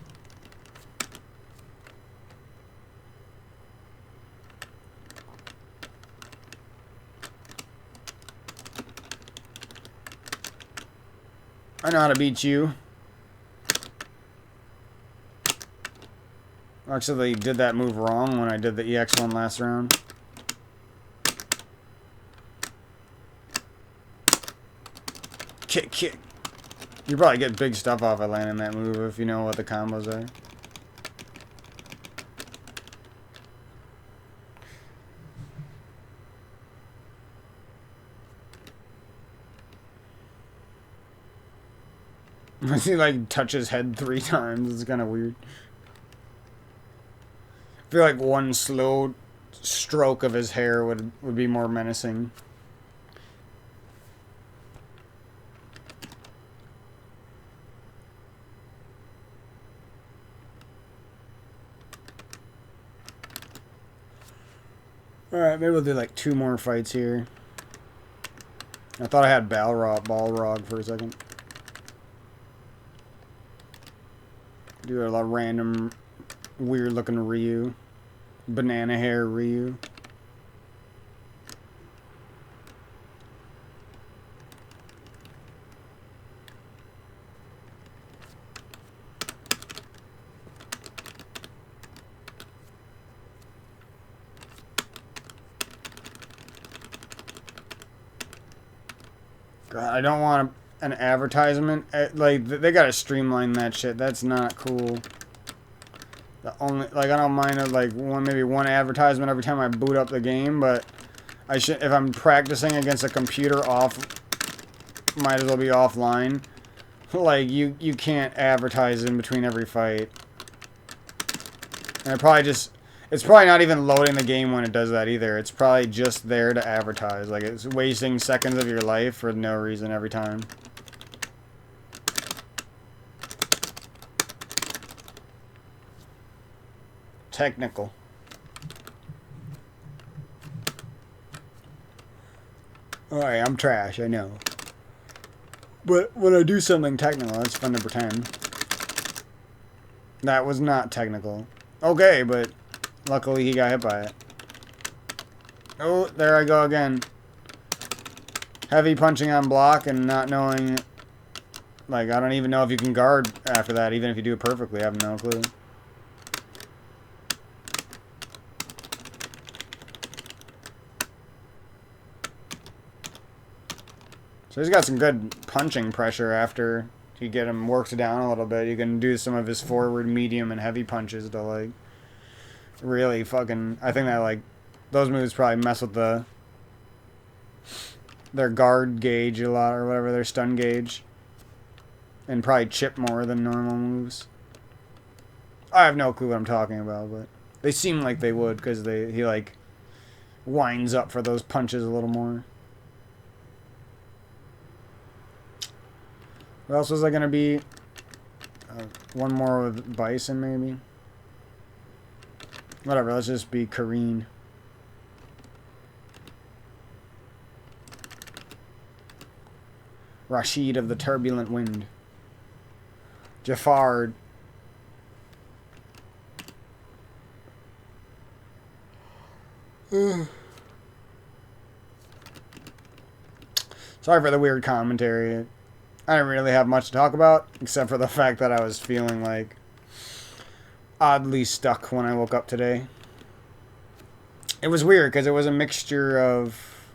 I know how to beat you. Actually, did that move wrong when I did the EX1 last round. Kick, kick. You probably get big stuff off of landing that move if you know what the combos are. Unless he like touch his head 3 times, it's kind of weird. I feel like one slow stroke of his hair would be more menacing. Alright, maybe we'll do like 2 more fights here. I thought I had Balrog for a second. Do a lot of random weird looking Ryu. Banana hair Ryu. God, I don't want an advertisement. Like, they gotta streamline that shit. That's not cool. The only, like, I don't mind like maybe one advertisement every time I boot up the game, but I should, if I'm practicing against a computer might as well be offline. Like, you can't advertise in between every fight. And it's probably not even loading the game when it does that either. It's probably just there to advertise. Like, it's wasting seconds of your life for no reason every time. Technical. Alright, I'm trash, I know. But when I do something technical, it's fun to pretend. That was not technical. Okay, but luckily he got hit by it. Oh, there I go again. Heavy punching on block and not knowing... Like, I don't even know if you can guard after that, even if you do it perfectly. I have no clue. So he's got some good punching pressure after you get him worked down a little bit. You can do some of his forward, medium, and heavy punches to, like, really fucking... I think that, like, those moves probably mess with their guard gauge a lot, or whatever, their stun gauge. And probably chip more than normal moves. I have no clue what I'm talking about, but they seem like they would, because he, like, winds up for those punches a little more. What else was I going to be? One more with Bison, maybe? Whatever, let's just be Kareen. Rashid of the Turbulent Wind. Jafar. Sorry for the weird commentary. I didn't really have much to talk about, except for the fact that I was feeling, like, oddly stuck when I woke up today. It was weird, because it was a mixture of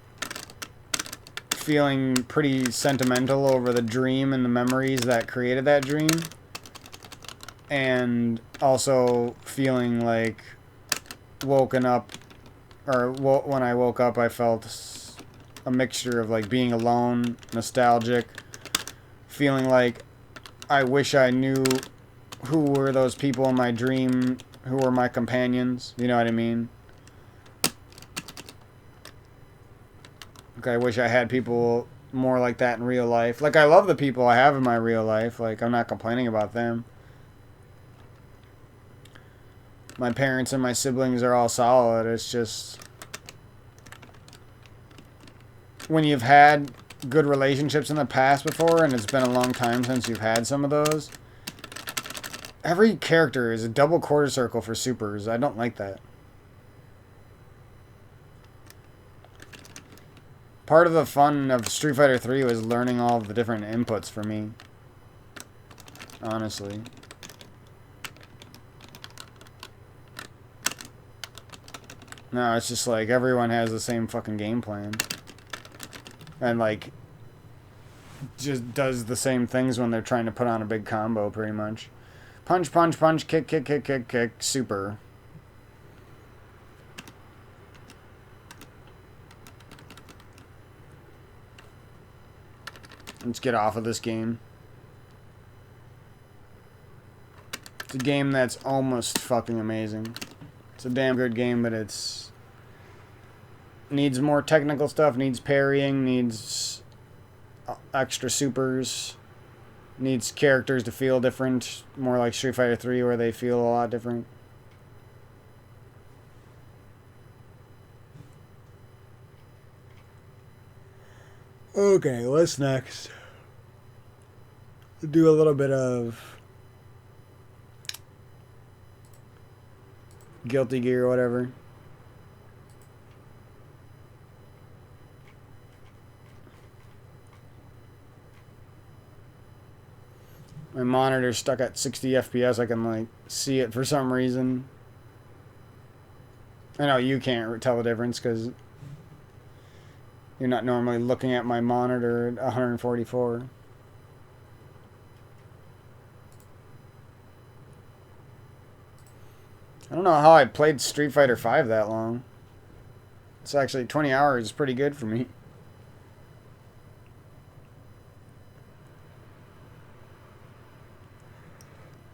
feeling pretty sentimental over the dream and the memories that created that dream, and also feeling like woken up, or when I woke up I felt a mixture of, like, being alone, nostalgic, feeling like I wish I knew who were those people in my dream, who were my companions, you know what I mean? Like, I wish I had people more like that in real life. Like, I love the people I have in my real life, like, I'm not complaining about them. My parents and my siblings are all solid, it's just... when you've had good relationships in the past before, and it's been a long time since you've had some of those, every character is a double quarter circle for supers. I don't like that. Part of the fun of Street Fighter 3 was learning all of the different inputs for me. Honestly. No, it's just like everyone has the same fucking game plan. And, like, just does the same things when they're trying to put on a big combo, pretty much. Punch, punch, punch, kick, kick, kick, kick, kick, super. Let's get off of this game. It's a game that's almost fucking amazing. It's a damn good game, but it's needs more technical stuff, needs parrying, needs extra supers, needs characters to feel different, more like Street Fighter 3 where they feel a lot different. Okay, what's next? Do a little bit of Guilty Gear or whatever. My monitor's stuck at 60 FPS. I can like see it for some reason. I know you can't tell the difference because you're not normally looking at my monitor at 144. I don't know how I played Street Fighter 5 that long. It's actually 20 hours is pretty good for me.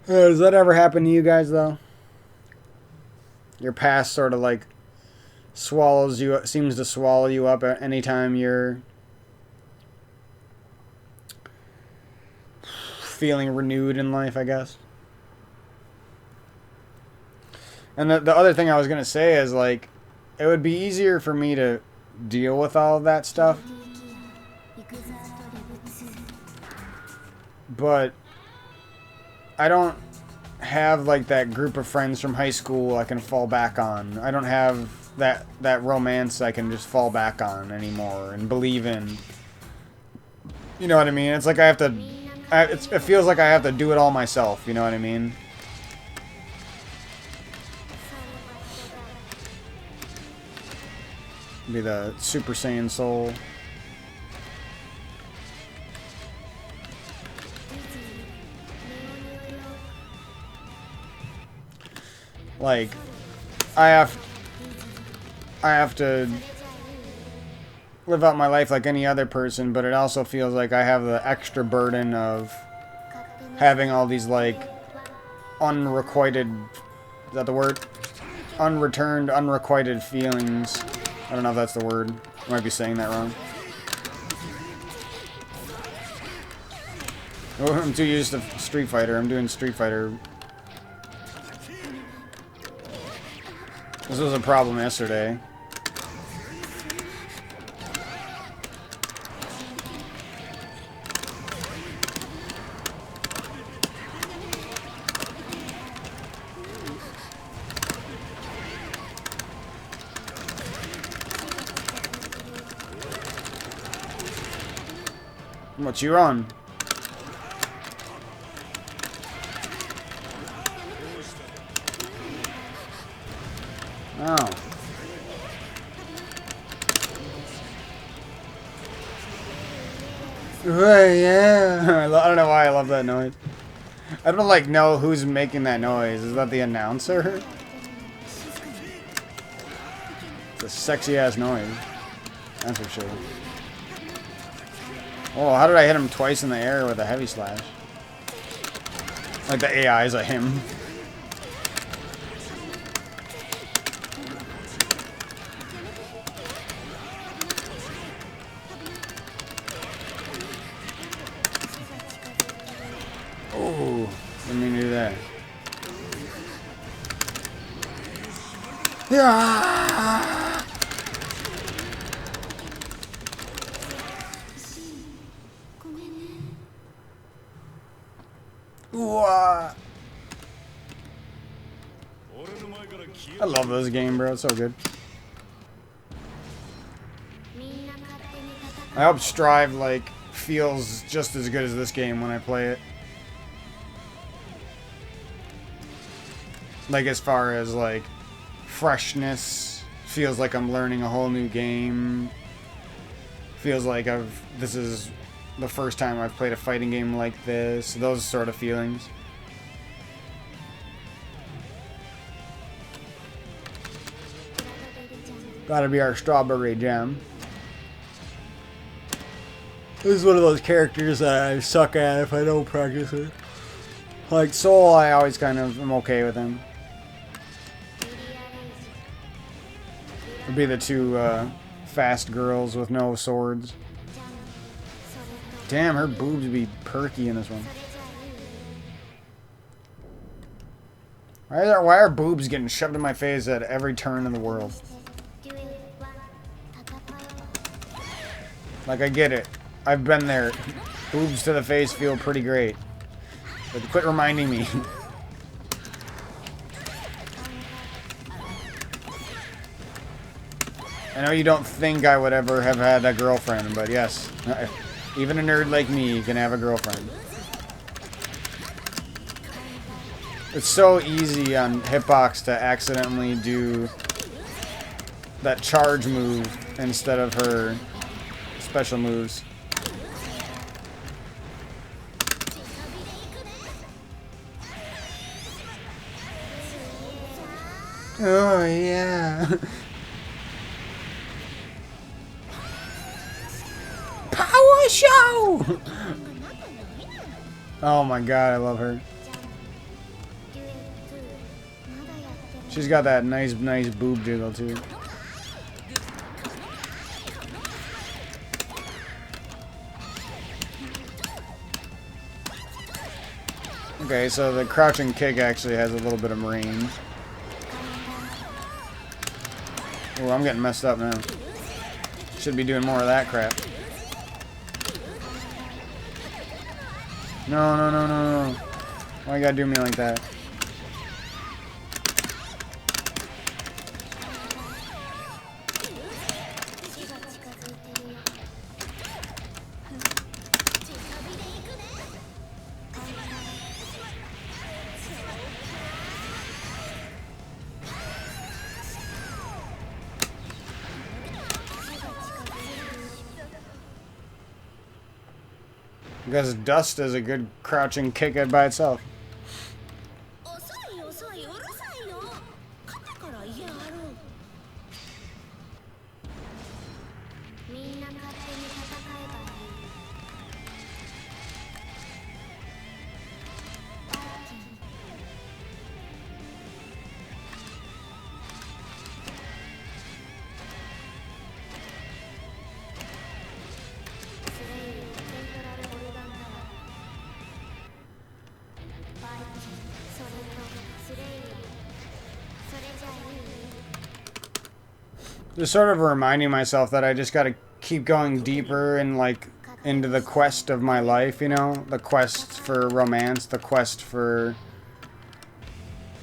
Does that ever happen to you guys though? Your past sort of like swallows you, seems to swallow you up at any time you're feeling renewed in life, I guess. And the other thing I was going to say is, like, it would be easier for me to deal with all of that stuff. But I don't have, like, that group of friends from high school I can fall back on. I don't have that romance I can just fall back on anymore and believe in. You know what I mean? It's like I have to... it feels like I have to do it all myself, you know what I mean? Be the Super Saiyan Soul. Like, I have to live out my life like any other person, but it also feels like I have the extra burden of having all these, like, unrequited, is that the word? Unreturned, unrequited feelings. I don't know if that's the word. I might be saying that wrong. Oh, I'm too used to Street Fighter. I'm doing Street Fighter. This was a problem yesterday. What you on? Oh. Yeah. I don't know why I love that noise. I don't like know who's making that noise. Is that the announcer? It's a sexy ass noise. That's for sure. Oh, how did I hit him twice in the air with a heavy slash? Like the AI is a him. Oh, didn't mean to do that. Yeah. I love this game, bro. It's so good. I hope Strive, like, feels just as good as this game when I play it. Like, as far as, like, freshness. Feels like I'm learning a whole new game. Feels like this is the first time I've played a fighting game like this. Those sort of feelings. Gotta be our Strawberry Jam. This is one of those characters that I suck at if I don't practice it. Like Soul, I always kind of am okay with him. Would be the two fast girls with no swords. Damn, her boobs would be perky in this one. Why are boobs getting shoved in my face at every turn in the world? Like, I get it. I've been there. Boobs to the face feel pretty great. But quit reminding me. I know you don't think I would ever have had a girlfriend, but yes. Even a nerd like me can have a girlfriend. It's so easy on Hitbox to accidentally do that charge move instead of her special moves. Oh, yeah. Power show! Oh my god, I love her. She's got that nice boob jiggle too. Okay, so the crouching kick actually has a little bit of range. Oh, I'm getting messed up now. Should be doing more of that crap. No, no, no, no, no. Why you gotta do me like that? Because dust is a good crouching kick it by itself. Just sort of reminding myself that I just gotta keep going deeper and like into the quest of my life, you know? The quest for romance, the quest for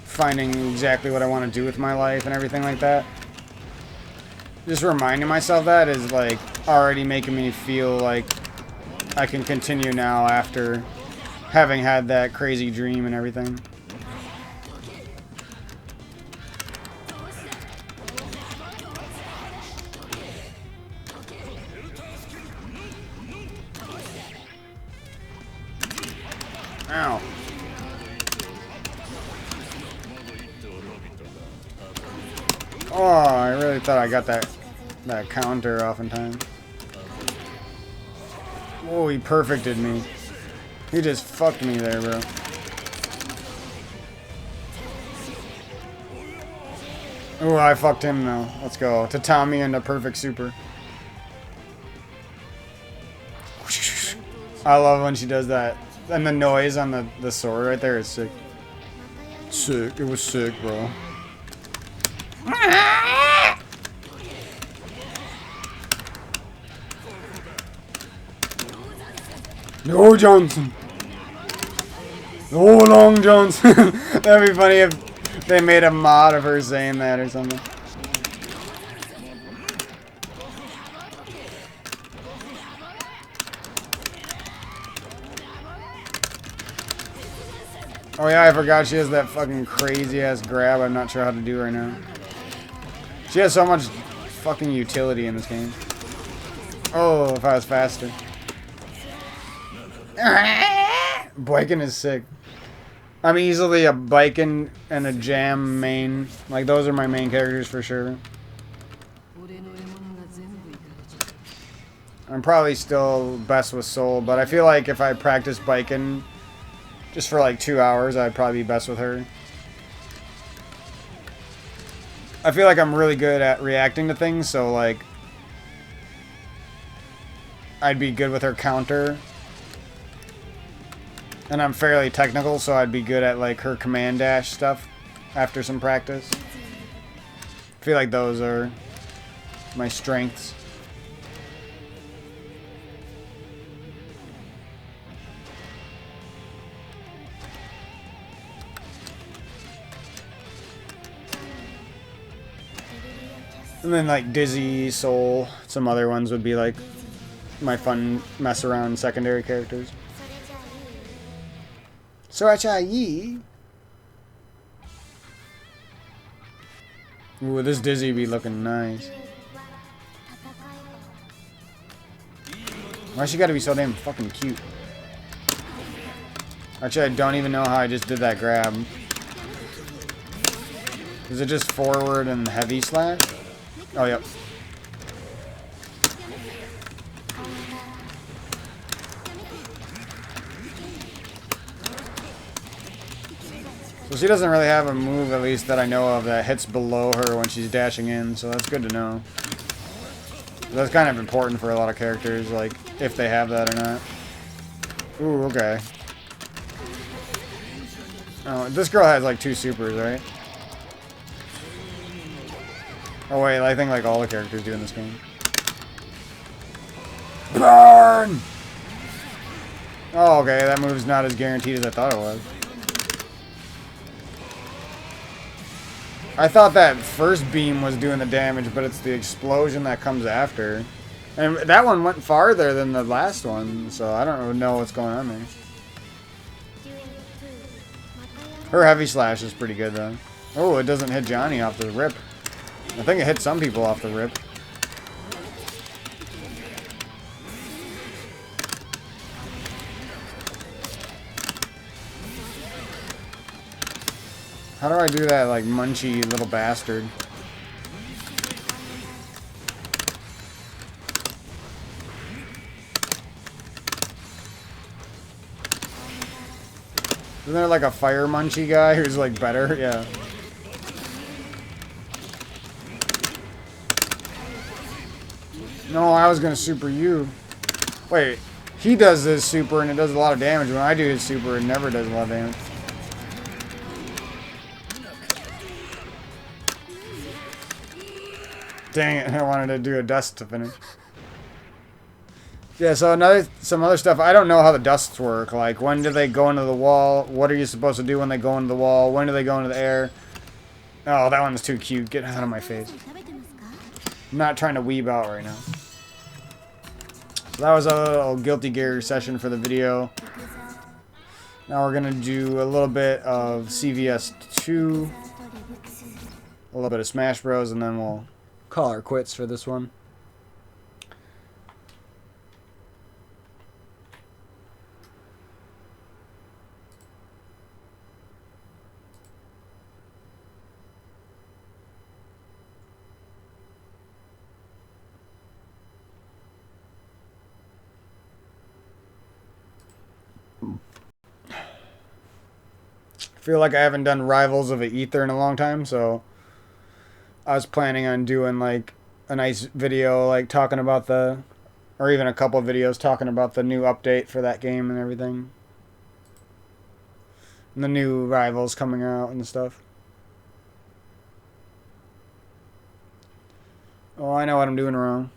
finding exactly what I want to do with my life and everything like that. Just reminding myself that is like already making me feel like I can continue now after having had that crazy dream and everything. Ow. Oh, I really thought I got that counter off in time. Oh, he perfected me. He just fucked me there, bro. Oh, I fucked him though. Let's go. Tatami and a perfect super. I love when she does that. And the noise on the sword right there is sick. Sick. It was sick, bro. No, Johnson. No, Long Johnson. That'd be funny if they made a mod of her saying that or something. Oh yeah, I forgot she has that fucking crazy ass grab I'm not sure how to do right now. She has so much fucking utility in this game. Oh, if I was faster. Boykin is sick. I'm easily a Boykin and a Jam main. Like, those are my main characters for sure. I'm probably still best with Soul, but I feel like if I practice Boykin just for like 2 hours, I'd probably be best with her. I feel like I'm really good at reacting to things, so like I'd be good with her counter. And I'm fairly technical, so I'd be good at like her command dash stuff after some practice. I feel like those are my strengths. And then like Dizzy, Soul, some other ones would be like my fun mess around secondary characters. Soracha Yi. Ooh, this Dizzy be looking nice. Why she gotta be so damn fucking cute? Actually, I don't even know how I just did that grab. Is it just forward and heavy slash? Oh, yep. So she doesn't really have a move, at least that I know of, that hits below her when she's dashing in, so that's good to know. That's kind of important for a lot of characters, like, if they have that or not. Ooh, okay. Oh, this girl has like 2 supers, right? Oh wait, I think like all the characters do in this game. Burn! Oh, okay, that move's not as guaranteed as I thought it was. I thought that first beam was doing the damage, but it's the explosion that comes after. And that one went farther than the last one, so I don't know what's going on there. Her heavy slash is pretty good, though. Oh, it doesn't hit Johnny off the rip. I think it hit some people off the rip. How do I do that, like, munchy little bastard? Isn't there, like, a fire munchy guy who's, like, better? Yeah. No, I was gonna super you. Wait, he does this super and it does a lot of damage. When I do his super, it never does a lot of damage. Dang it, I wanted to do a dust to finish. Yeah, so some other stuff. I don't know how the dusts work. Like, when do they go into the wall? What are you supposed to do when they go into the wall? When do they go into the air? Oh, that one's too cute. Get out of my face. I'm not trying to weeb out right now. So that was a little Guilty Gear session for the video. Now we're going to do a little bit of CVS 2. A little bit of Smash Bros. And then we'll call our quits for this one. Feel like I haven't done Rivals of Aether in a long time, so I was planning on doing like a nice video like talking about the, or even a couple of videos talking about the new update for that game and everything. And the new Rivals coming out and stuff. Oh, I know what I'm doing wrong.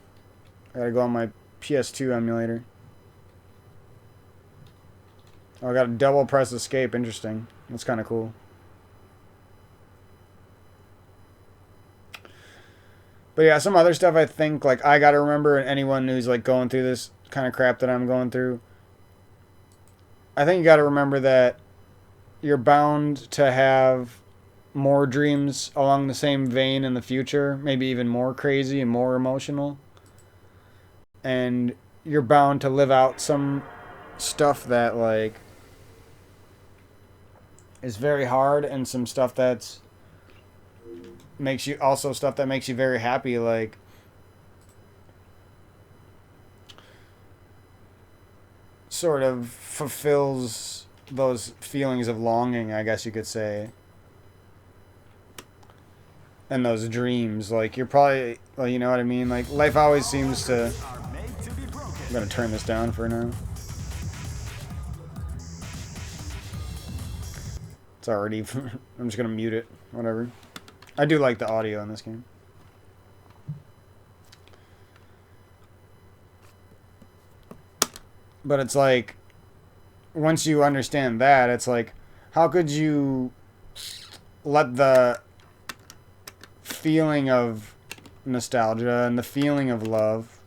I gotta go on my PS2 emulator. Oh, I gotta double press escape. Interesting. That's kind of cool. But yeah, some other stuff I think, like, I gotta remember, and anyone who's, like, going through this kind of crap that I'm going through, I think you gotta remember that you're bound to have more dreams along the same vein in the future, maybe even more crazy and more emotional. And you're bound to live out some stuff that, like, is very hard, and some stuff that's makes you also stuff that makes you very happy, like sort of fulfills those feelings of longing, I guess you could say. and those dreams. Like, you're probably, like, you know what I mean? Like, life always seems to... I'm gonna turn this down for now. It's already... I'm just gonna mute it. Whatever. I do like the audio in this game. But it's like... Once you understand that, it's like... How could you let the feeling of nostalgia and the feeling of love,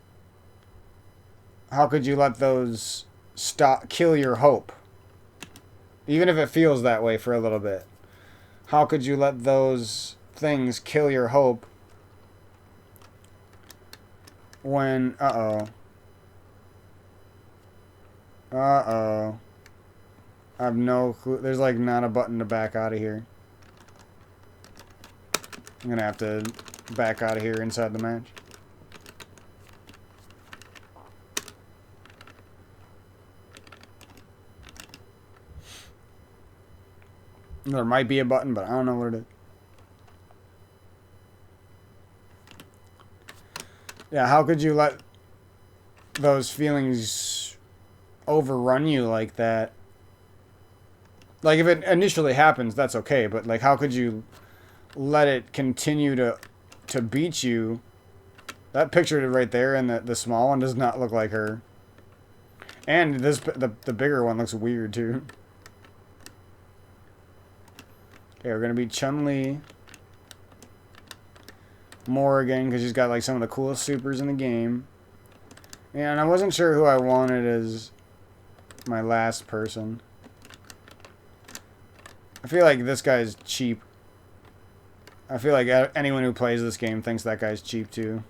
how could you let those kill your hope? Even if it feels that way for a little bit. How could you let those things kill your hope when... Uh-oh. Uh-oh. I have no clue. There's like not a button to back out of here. I'm gonna have to back out of here inside the match. There might be a button, but I don't know what it is. Yeah, how could you let those feelings overrun you like that? Like, if it initially happens, that's okay, but like, how could you let it continue to beat you? That picture right there and the small one does not look like her. And the bigger one looks weird too. Okay, we're gonna be Chun-Li. Morrigan, because she's got like some of the coolest supers in the game. And I wasn't sure who I wanted as my last person. I feel like this guy's cheap. I feel like anyone who plays this game thinks that guy's cheap too.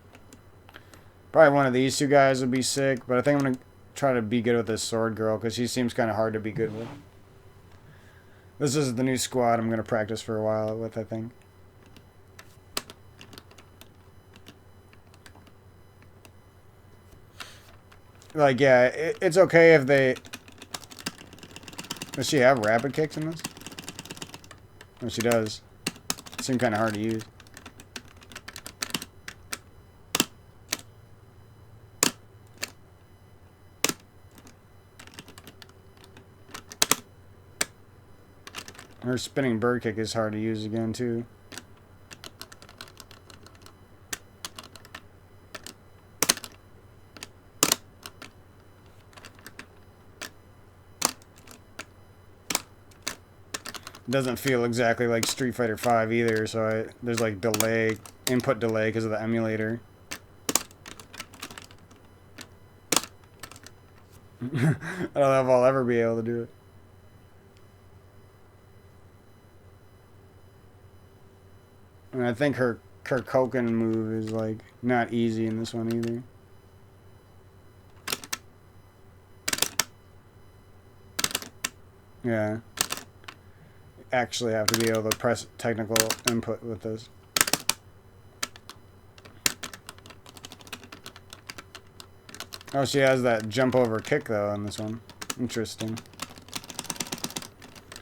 Probably one of these two guys would be sick, but I think I'm going to try to be good with this sword girl because she seems kind of hard to be good with. This is the new squad I'm going to practice for a while with, I think. Like, yeah, it's okay if they... Does she have rapid kicks in this? Oh, she does. Seem kind of hard to use. Her spinning bird kick is hard to use again, too. Doesn't feel exactly like Street Fighter V either, so there's like input delay because of the emulator. I don't know if I'll ever be able to do it. And I think her Koken move is like not easy in this one either. Yeah. Actually have to be able to press technical input with this. Oh, she has that jump over kick though in this one. Interesting.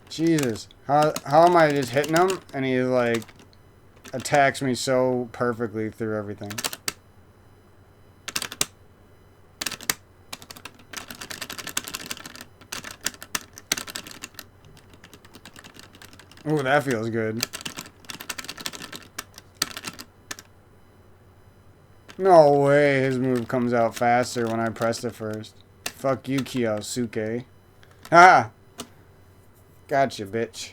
Jesus. How am I just hitting him and he like attacks me so perfectly through everything? Ooh, that feels good. No way his move comes out faster when I pressed it first. Fuck you, Kyosuke. Ha! Gotcha, bitch.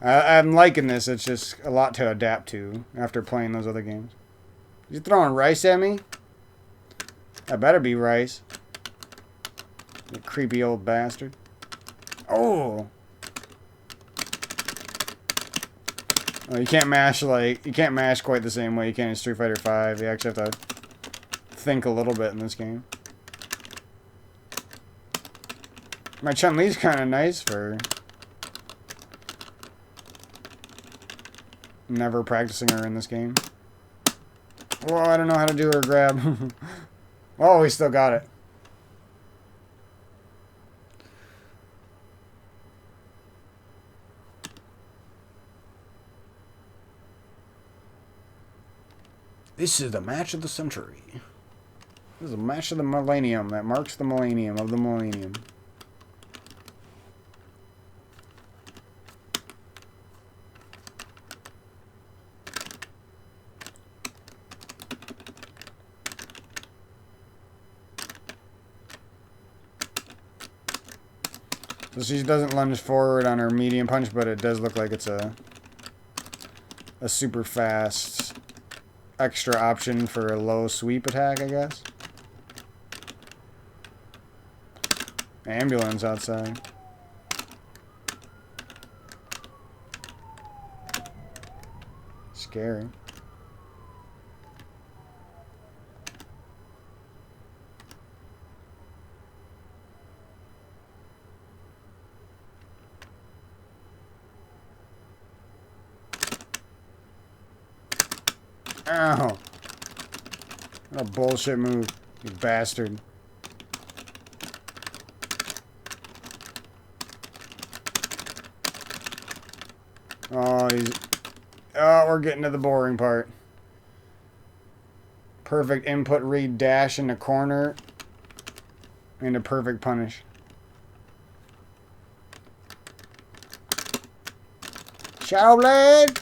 I'm liking this. It's just a lot to adapt to after playing those other games. You throwing rice at me? That better be rice. You creepy old bastard. Oh! Well, you can't mash quite the same way you can in Street Fighter V. You actually have to think a little bit in this game. My Chun-Li's kind of nice for never practicing her in this game. Well, I don't know how to do her grab. Oh, we still got it. This is the match of the century. This is a match of the millennium that marks the millennium of the millennium. So she doesn't lunge forward on her medium punch, but it does look like it's a super fast extra option for a low sweep attack, I guess. Ambulance outside. Scary. Ow. What a bullshit move, you bastard. Oh, we're getting to the boring part. Perfect input read dash in the corner. And a perfect punish. Shadow Blade!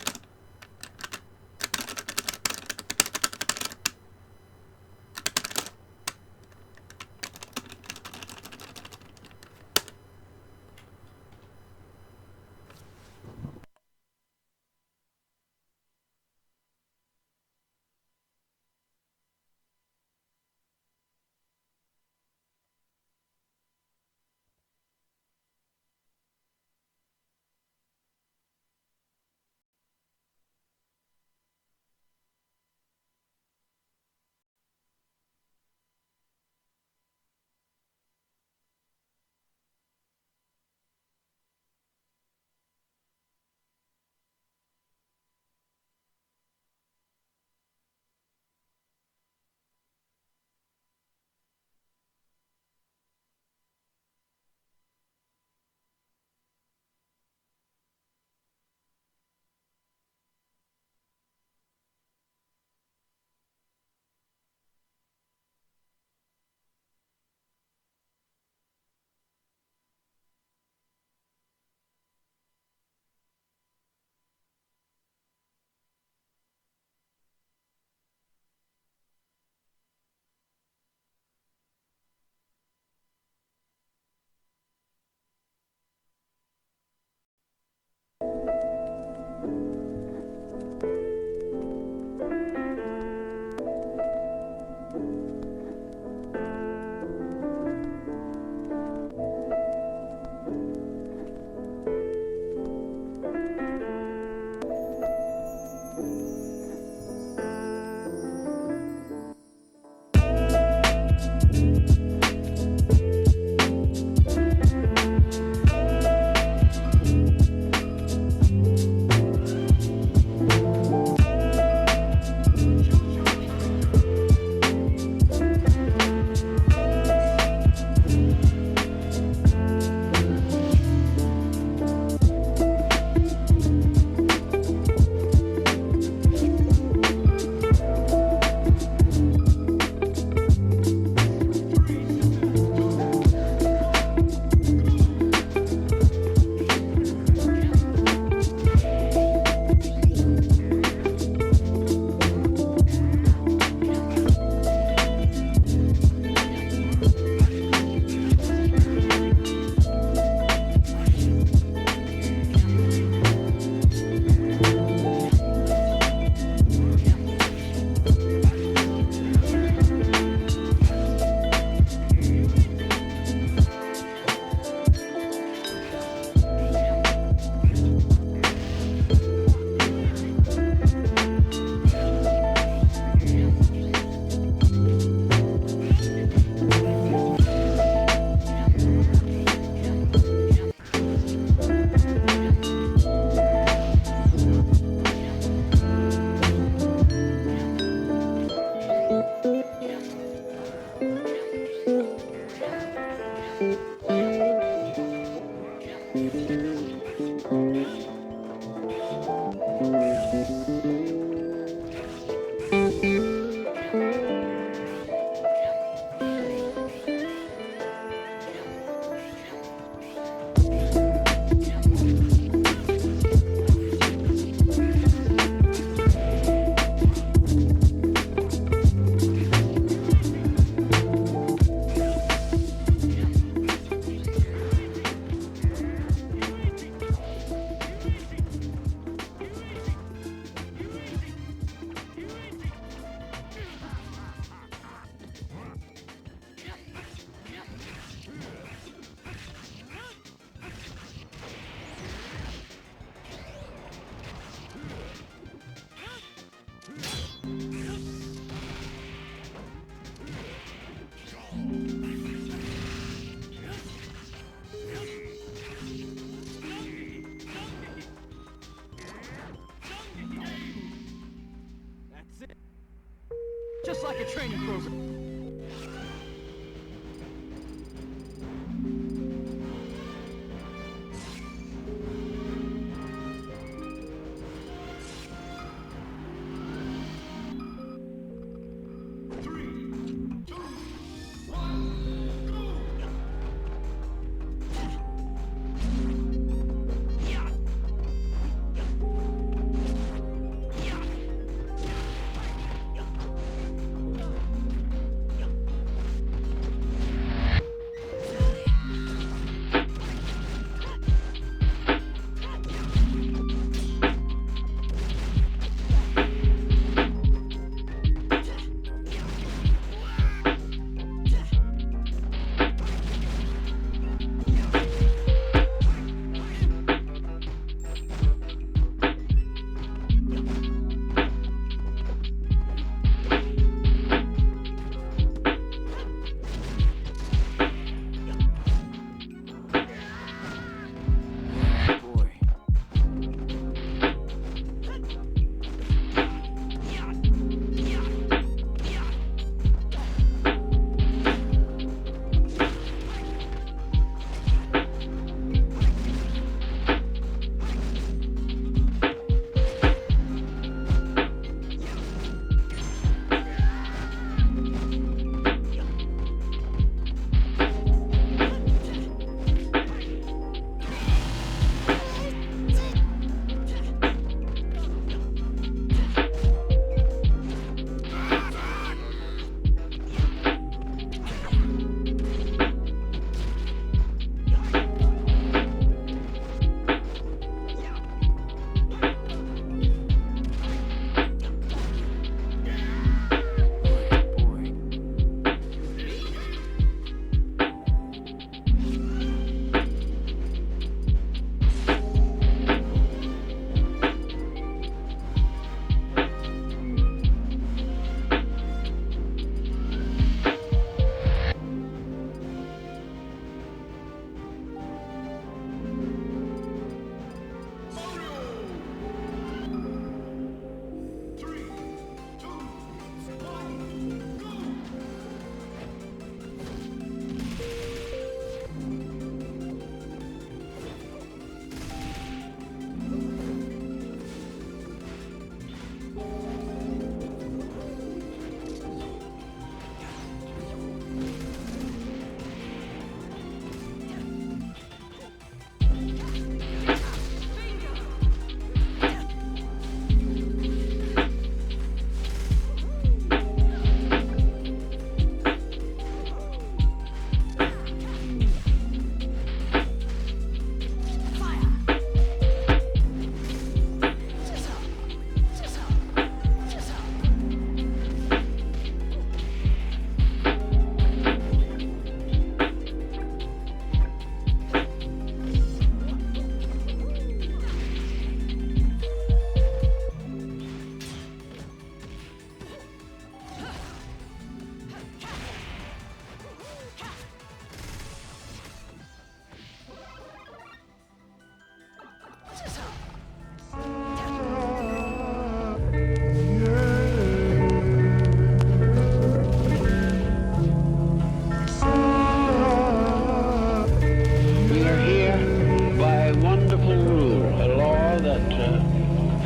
Just like a training program.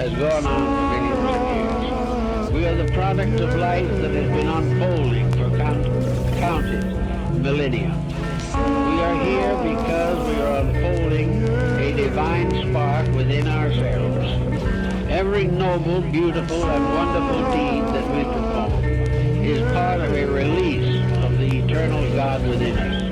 has gone on for millions of years. We are the product of life that has been unfolding for countless millennia. We are here because we are unfolding a divine spark within ourselves. Every noble, beautiful, and wonderful deed that we perform is part of a release of the eternal God within us.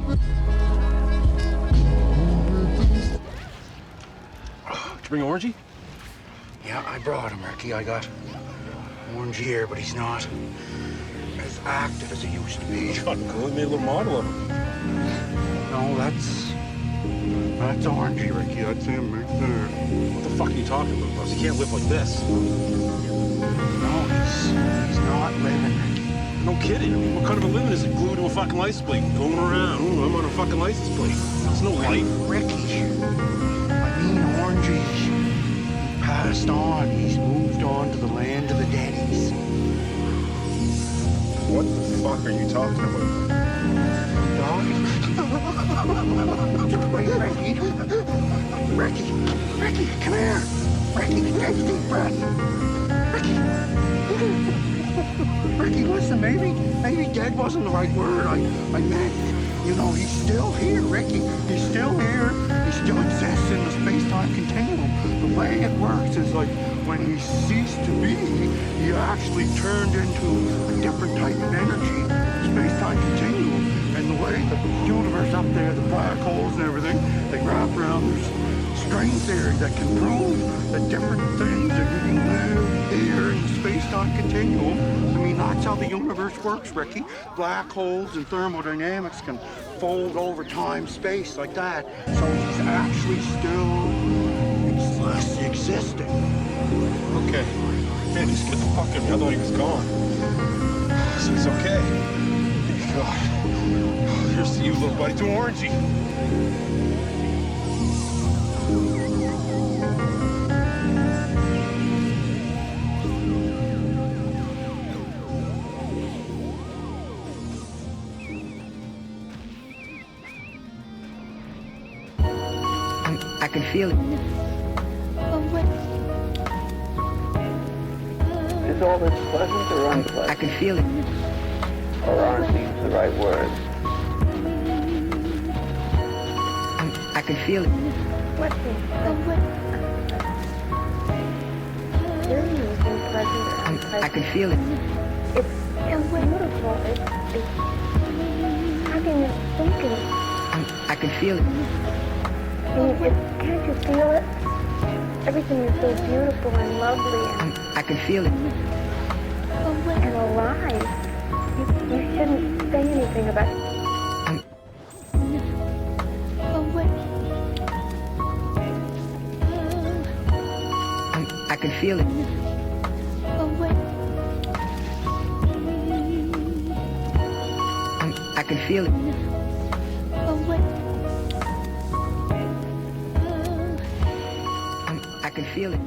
Did you bring Orangey? Yeah, I brought him, Ricky. I got Orange here, but he's not as active as he used to be. Fucking cool. He made a little model of him. No, that's Orangey, Ricky. That's him right there. What the fuck are you talking about, Buzz? He can't live like this. No, he's not living, Ricky. No kidding. I mean, what kind of a living is it? Glued to a fucking license plate, going around. Ooh, I'm on a fucking license plate. There's no life. Ricky, I mean Orangey. He passed on. He's moved on to the land of the Denny's. What the fuck are you talking about? Wait, Ricky, come here. Ricky, take a deep breath. Ricky, listen, maybe dead wasn't the right word. I meant, you know, he's still here, Ricky. He's still here. He still exists in the space-time continuum. The way it works is like when he ceased to be, he actually turned into a different type of energy, space-time continuum. And the way the universe up there, the black holes and everything, they wrap around this string theory that can prove that different things that we can live here in the space-time continuum. I mean, that's how the universe works, Ricky. Black holes and thermodynamics can fold over time, space like that. So he's actually still existing. Okay. Man, just get the fuck out of me. I thought he was gone. So he's okay. God. Here's to you, little buddy. To Orangey. I can feel it. Is all this pleasant or unpleasant? I can feel it. Or aren't these the right words? I can feel it. What's this? You're using pleasant or unpleasant. I can feel it. It's beautiful. It's how can you think it? I can feel it. Can't you feel it? Everything is so beautiful and lovely I can feel it. and alive. You shouldn't say anything about I can feel it. I can feel it. I can feel it.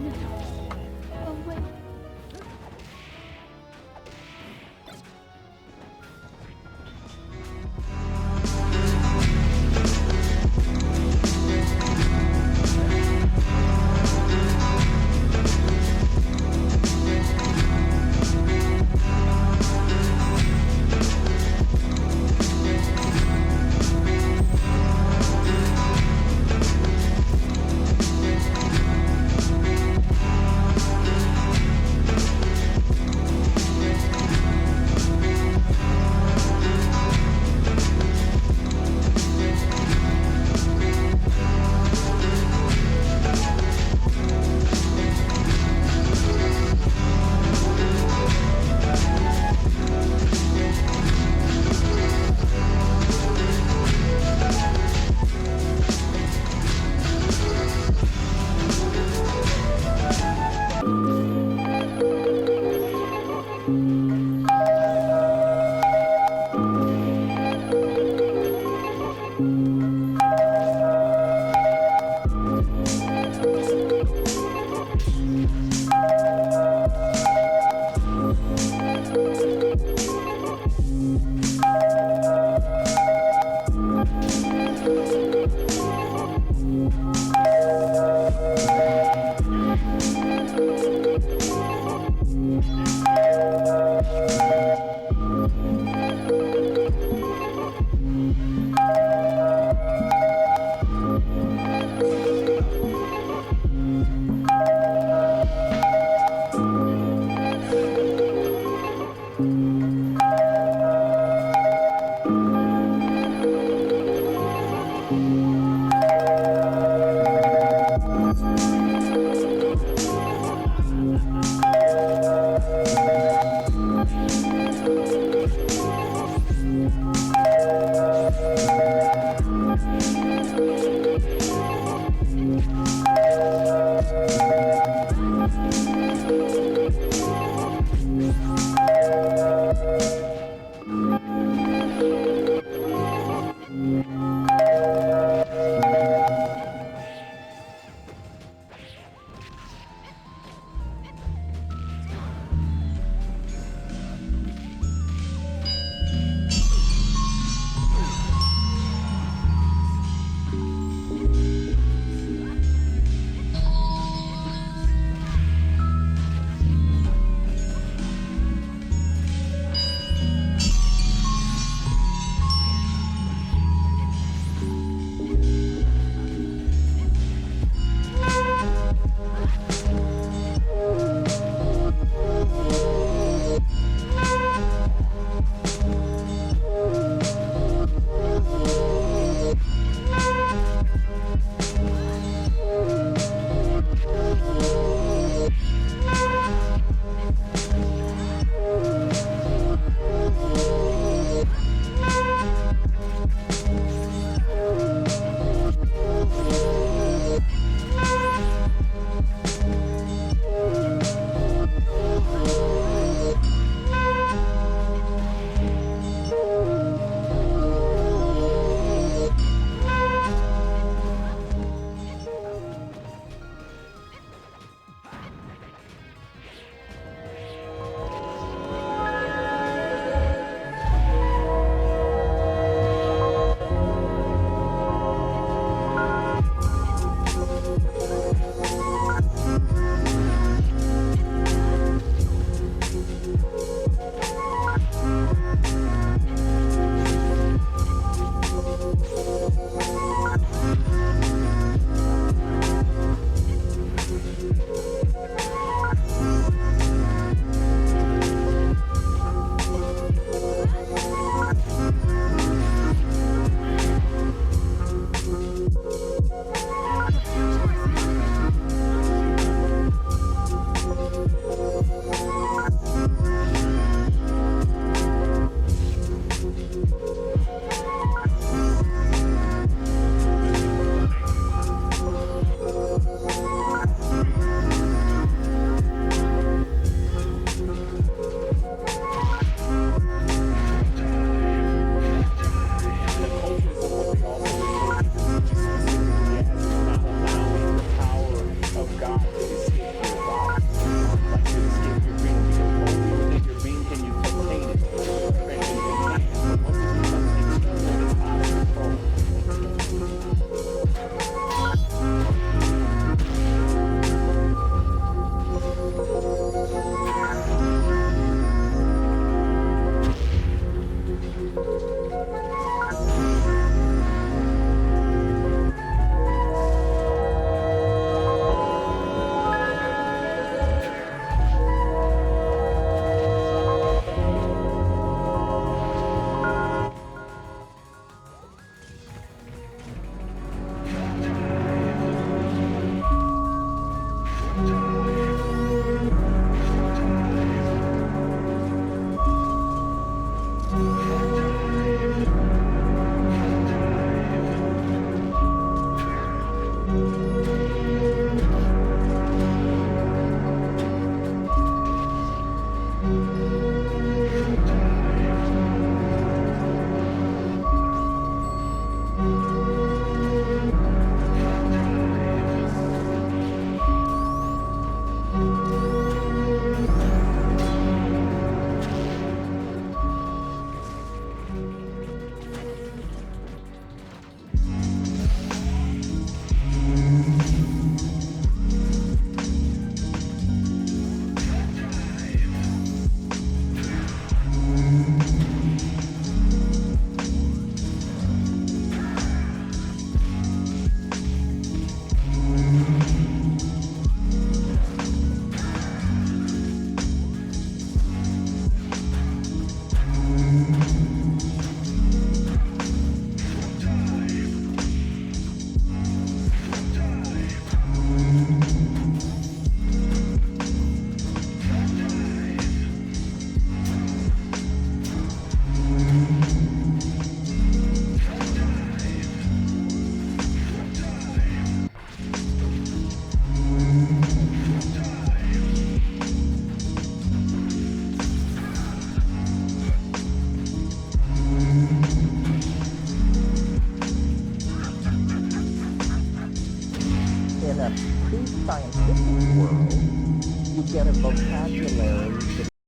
get a vocabulary